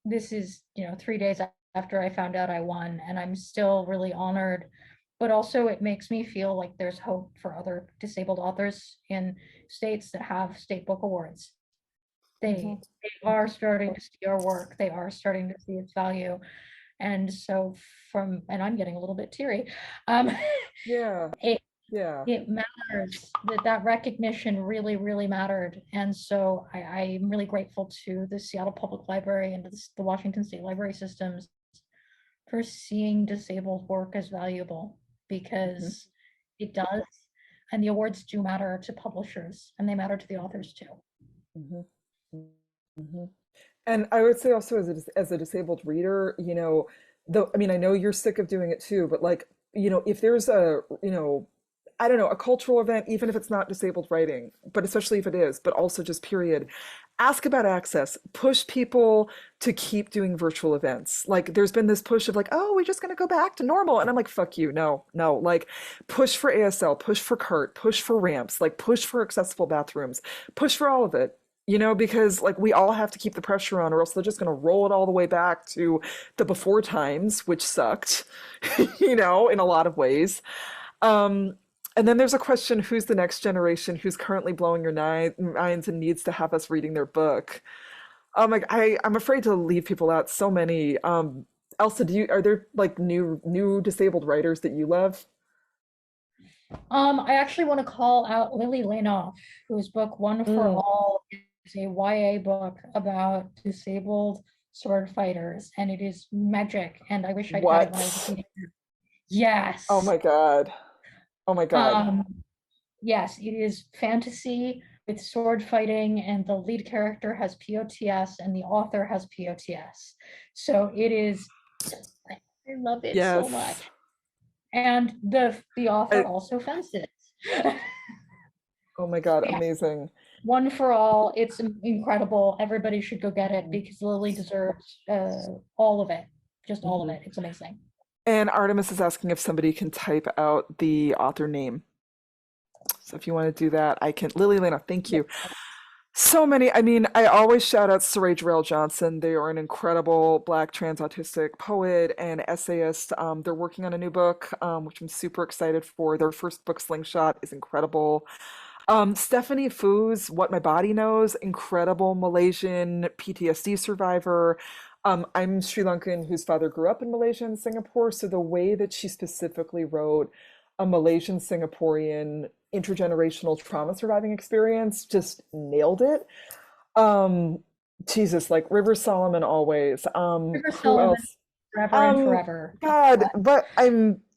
this is, 3 days after I found out I won, and I'm still really honored. But also it makes me feel like there's hope for other disabled authors in states that have state book awards. They are starting to see our work. They are starting to see its value. And so and I'm getting a little bit teary. Yeah. It matters that recognition really, really mattered. And so I'm really grateful to the Seattle Public Library and to the Washington State Library systems for seeing disabled work as valuable, because it does. And the awards do matter to publishers, and they matter to the authors too. And I would say also as a disabled reader, though, I mean, I know you're sick of doing it too, but like, if there's I don't know, a cultural event, even if it's not disabled writing, but especially if it is, but also just period, ask about access, push people to keep doing virtual events. Like there's been this push of like, oh, we're just going to go back to normal. And I'm like, fuck you. No, like push for ASL, push for CART, push for ramps, like push for accessible bathrooms, push for all of it. Because like we all have to keep the pressure on, or else they're just going to roll it all the way back to the before times, which sucked, in a lot of ways. And then there's a question, who's the next generation who's currently blowing your minds and needs to have us reading their book? Like I'm afraid to leave people out. So many. Elsa, are there like new disabled writers that you love? I actually want to call out Lily Lainoff, whose book One for All is a YA book about disabled sword fighters, and it is magic. And I wish I'd had it when I was a teenager. Yes. Oh my God. Oh my God. Yes, it is fantasy with sword fighting, and the lead character has POTS and the author has POTS. So it is, I love it so much. And the author also fences. Oh my God, amazing. One for All, it's incredible. Everybody should go get it because Lily deserves all of it, just all of it. It's amazing. And Artemis is asking if somebody can type out the author name. So if you want to do that, I can. Lily Lena, thank you. So many. I mean, I always shout out Saray Jarrell Johnson. They are an incredible Black trans autistic poet and essayist. They're working on a new book, which I'm super excited for. Their first book, Slingshot, is incredible. Stephanie Foos, What My Body Knows, incredible Malaysian PTSD survivor. I'm Sri Lankan whose father grew up in Malaysia and Singapore. So the way that she specifically wrote a Malaysian Singaporean intergenerational trauma surviving experience just nailed it. Jesus, like River Solomon always. River Who Solomon, else? Forever and forever. God, but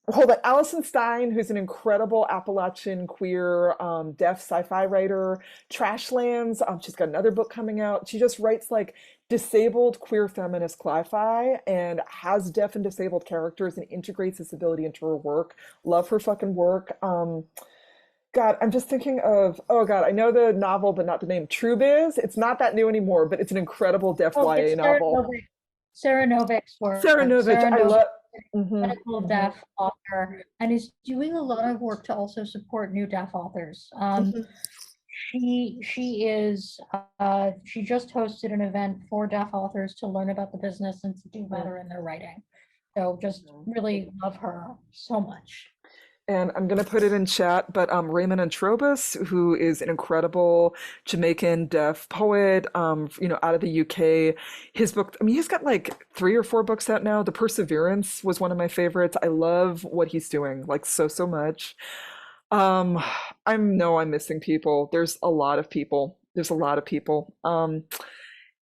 hold on. Alison Stein, who's an incredible Appalachian queer deaf sci-fi writer. Trashlands. She's got another book coming out. She just writes like disabled queer feminist cli-fi and has deaf and disabled characters and integrates disability into her work. Love her fucking work. God, I'm just thinking of, oh God, I know the novel, but not the name. True Biz. It's not that new anymore, but it's an incredible deaf YA novel. Sarah Novick's work. Sarah Novick, I love. Medical deaf author, and is doing a lot of work to also support new deaf authors. She just hosted an event for deaf authors to learn about the business and to do better in their writing. So just really love her so much. And I'm going to put it in chat, but Raymond Antrobus, who is an incredible Jamaican deaf poet, out of the UK, his book, I mean, he's got like 3 or 4 books out now. The Perseverance was one of my favorites. I love what he's doing, like so much. Um, I'm missing people. There's a lot of people. There's a lot of people.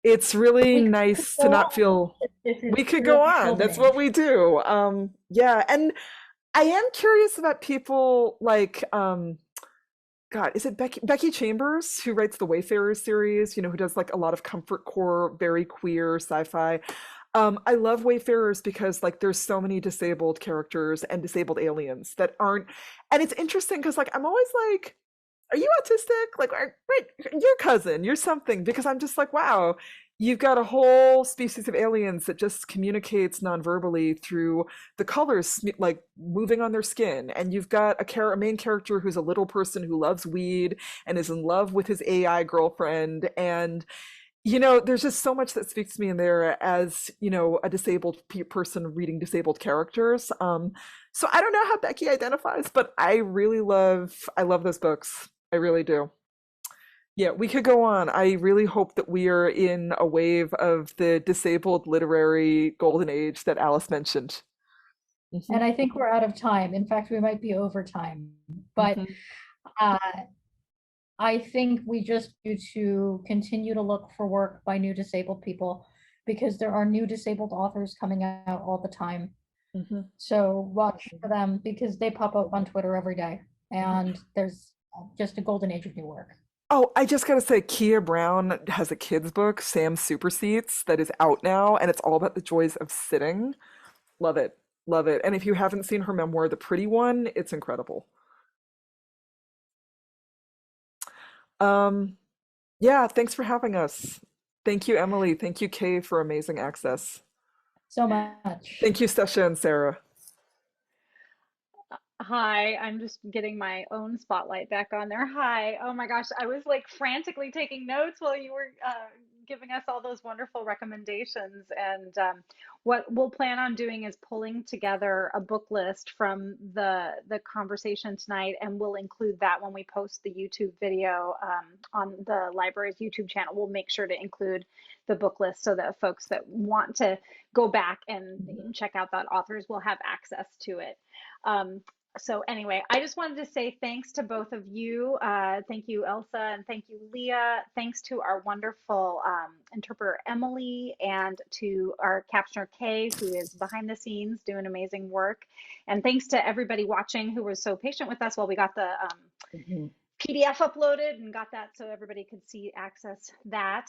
It's really We could nice to go not on. feel This is we could truly go on. golden That's what age. we do. Yeah, and I am curious about people like God, is it Becky Chambers who writes the Wayfarers series, who does like a lot of comfort core, very queer sci-fi. I love Wayfarers because like there's so many disabled characters and disabled aliens that aren't, and it's interesting because like I'm always like, are you autistic? Like, wait, your cousin, you're something, because I'm just like, wow, you've got a whole species of aliens that just communicates nonverbally through the colors, like moving on their skin. And you've got a main character who's a little person who loves weed and is in love with his AI girlfriend. And there's just so much that speaks to me in there as, a disabled person reading disabled characters. So I don't know how Becky identifies, but I love those books. I really do. Yeah, we could go on. I really hope that we are in a wave of the disabled literary golden age that Alice mentioned. And I think we're out of time. In fact, we might be over time. But uh, I think we just need to continue to look for work by new disabled people because there are new disabled authors coming out all the time. So watch for them because they pop up on Twitter every day and there's just a golden age of new work. Oh, I just gotta say, Kia Brown has a kid's book, Sam Super Seats, that is out now, and it's all about the joys of sitting. Love it. Love it. And if you haven't seen her memoir, The Pretty One, it's incredible. Yeah, thanks for having us. Thank you, Emily. Thank you, Kay, for amazing access. So much. Thank you, Sasha and Sarah. Hi, I'm just getting my own spotlight back on there. Hi. Oh my gosh, I was like frantically taking notes while you were giving us all those wonderful recommendations. And what we'll plan on doing is pulling together a book list from the conversation tonight, and we'll include that when we post the YouTube video on the library's YouTube channel. We'll make sure to include the book list so that folks that want to go back and check out that authors will have access to it. So anyway, I just wanted to say thanks to both of you. Thank you, Elsa, and thank you, Leah. Thanks to our wonderful interpreter, Emily, and to our captioner, Kay, who is behind the scenes doing amazing work. And thanks to everybody watching who was so patient with us while we got the PDF uploaded and got that so everybody could access that.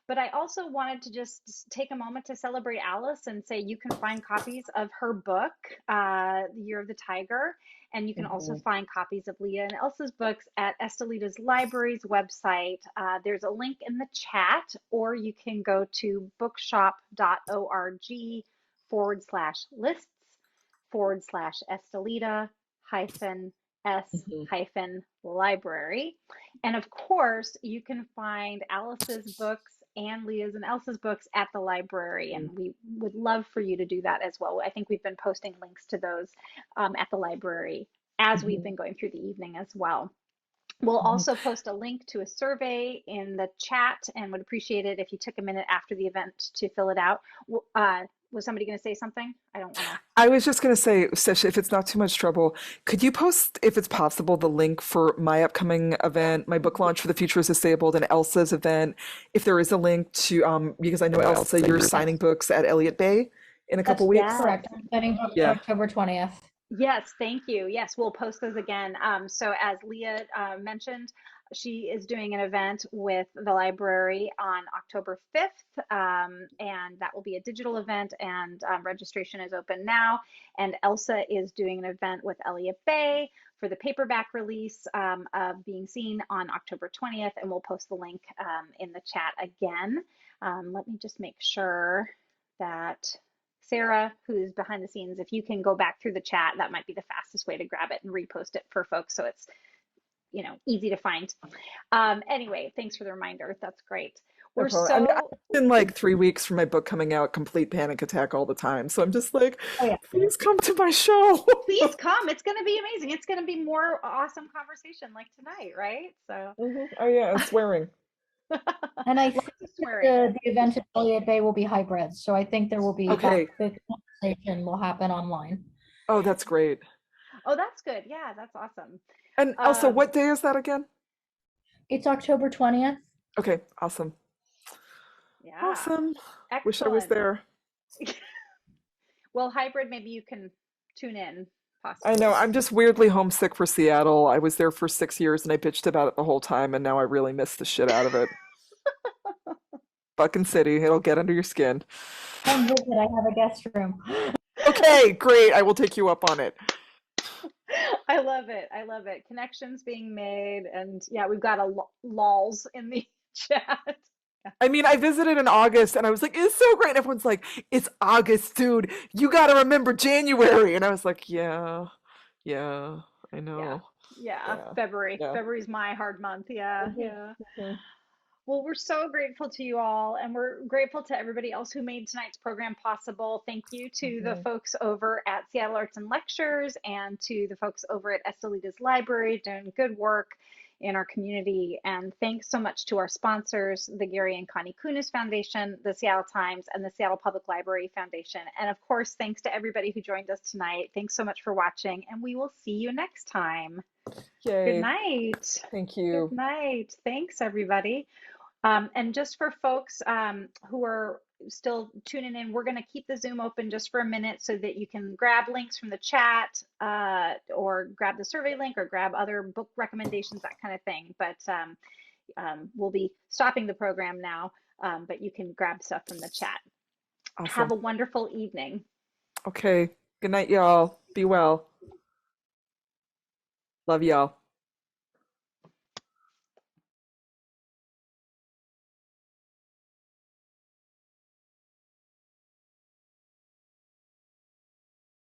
But I also wanted to just take a moment to celebrate Alice and say you can find copies of her book, The Year of the Tiger, and you can also find copies of Leah and Elsa's books at Estelita's Library's website. There's a link in the chat, or you can go to bookshop.org/lists/Estelita-S-library. And of course, you can find Alice's books and Leah's and Elsa's books at the library, and we would love for you to do that as well. I think we've been posting links to those at the library as we've been going through the evening as well. We'll also post a link to a survey in the chat and would appreciate it if you took a minute after the event to fill it out. Was somebody going to say something? I don't want to. I was just going to say, Sasha, if it's not too much trouble, could you post, if it's possible, the link for my upcoming event, my book launch for The Future is Disabled, and Elsa's event, if there is a link to, because I know, Elsa, you're signing books at Elliott Bay in a couple weeks. Correct. I'm setting books for October 20th. Yes, thank you. Yes, we'll post those again. So as Leah mentioned, she is doing an event with the library on October 5th, and that will be a digital event, and registration is open now. And Elsa is doing an event with Elliott Bay for the paperback release of Being Seen on October 20th, and we'll post the link in the chat again. Let me just make sure that Sarah, who's behind the scenes, if you can go back through the chat, that might be the fastest way to grab it and repost it for folks so it's easy to find. Anyway, thanks for the reminder. That's great. We're problem. I mean, so I've been like 3 weeks from my book coming out, complete panic attack all the time. So I'm just like, Oh, yeah. please come to my show. please come. It's going to be amazing. It's going to be more awesome conversation like tonight, right? So, Oh yeah, and swearing. And I lots think of swearing. the event at Elliott Bay will be hybrid, so I think there will be Okay. the conversation will happen online. Oh, that's great. Oh, that's good. Yeah, that's awesome. And also, what day is that again? It's October 20th. Okay, awesome. Yeah. Awesome. Excellent. Wish I was there. Well, hybrid, maybe you can tune in. Possibly. I know. I'm just weirdly homesick for Seattle. I was there for 6 years and I bitched about it the whole time, and now I really miss the shit out of it. Fucking city. It'll get under your skin. Come visit. I have a guest room. Okay, great. I will take you up on it. I love it. I love it. Connections being made. And yeah, we've got a lols in the chat. I mean, I visited in August and I was like, it's so great. And everyone's like, it's August, dude. You got to remember January. And I was like, yeah, I know. Yeah. February. Yeah. February's my hard month. Yeah. Mhm, Yeah. mhm. Well, we're so grateful to you all, and we're grateful to everybody else who made tonight's program possible. Thank you to the folks over at Seattle Arts and Lectures and to the folks over at Estelitas Library doing good work in our community. And thanks so much to our sponsors, the Gary and Connie Kunis Foundation, the Seattle Times, and the Seattle Public Library Foundation. And of course, thanks to everybody who joined us tonight. Thanks so much for watching, and we will see you next time. Yay. Good night. Thank you. Good night. Thanks, everybody. And just for folks who are still tuning in, we're going to keep the Zoom open just for a minute so that you can grab links from the chat or grab the survey link or grab other book recommendations, that kind of thing. But we'll be stopping the program now, but you can grab stuff from the chat. Awesome. Have a wonderful evening. Okay. Good night, y'all. Be well. Love y'all.